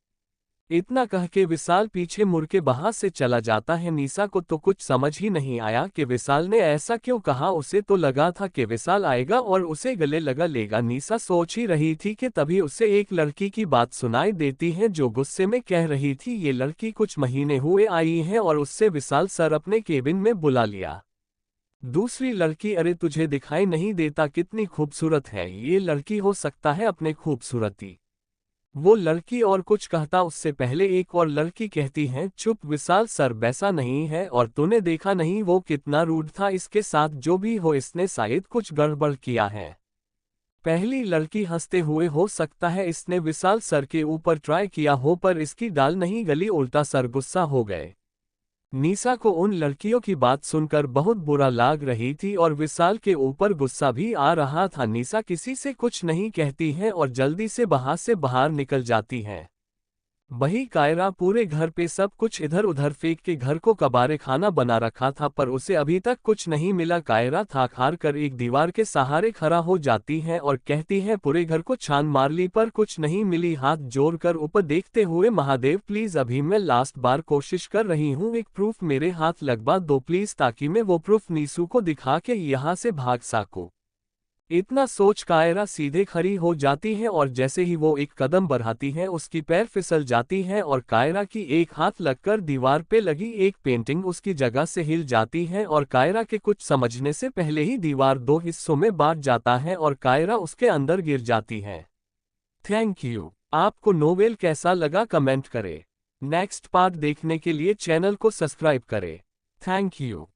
इतना कह के विशाल पीछे मुड़ के वहां से चला जाता है। निशा को तो कुछ समझ ही नहीं आया कि विशाल ने ऐसा क्यों कहा। उसे तो लगा था कि विशाल आएगा और उसे गले लगा लेगा। निशा सोच ही रही थी कि तभी उसे एक लड़की की बात सुनाई देती है जो गुस्से में कह रही थी, ये लड़की कुछ महीने हुए आई है और उससे विशाल सर अपने केबिन में बुला लिया। दूसरी लड़की, अरे तुझे दिखाई नहीं देता कितनी खूबसूरत है ये लड़की, हो सकता है अपने खूबसूरती। वो लड़की और कुछ कहता उससे पहले एक और लड़की कहती है, चुप विशाल सर वैसा नहीं है और तूने देखा नहीं वो कितना रूड था इसके साथ। जो भी हो इसने शायद कुछ गड़बड़ किया है। पहली लड़की हंसते हुए, हो सकता है इसने विशाल सर के ऊपर ट्राई किया हो पर इसकी दाल नहीं गली। उल्टा सर गुस्सा हो गए। निशा को उन लड़कियों की बात सुनकर बहुत बुरा लग रही थी और विशाल के ऊपर गुस्सा भी आ रहा था। निशा किसी से कुछ नहीं कहती है और जल्दी से वहां से बाहर निकल जाती है। वही कायरा पूरे घर पे सब कुछ इधर उधर फेंक के घर को कबारे खाना बना रखा था पर उसे अभी तक कुछ नहीं मिला। कायरा थक हार कर एक दीवार के सहारे खड़ा हो जाती है और कहती है, पूरे घर को छान मार ली पर कुछ नहीं मिली। हाथ जोड़कर ऊपर देखते हुए, महादेव प्लीज अभी मैं लास्ट बार कोशिश कर रही हूँ, एक प्रूफ मेरे हाथ लगवा दो प्लीज ताकि मैं वो प्रूफ नीसू को दिखा के यहाँ से भाग सकूं। इतना सोच कायरा सीधे खड़ी हो जाती है और जैसे ही वो एक कदम बढ़ाती है उसकी पैर फिसल जाती है और कायरा की एक हाथ लगकर दीवार पे लगी एक पेंटिंग उसकी जगह से हिल जाती है और कायरा के कुछ समझने से पहले ही दीवार दो हिस्सों में बांट जाता है और कायरा उसके अंदर गिर जाती है। Thank you. आपको नोवेल कैसा लगा कमेंट करें। नेक्स्ट पार्ट देखने के लिए चैनल को सब्सक्राइब करें। Thank you.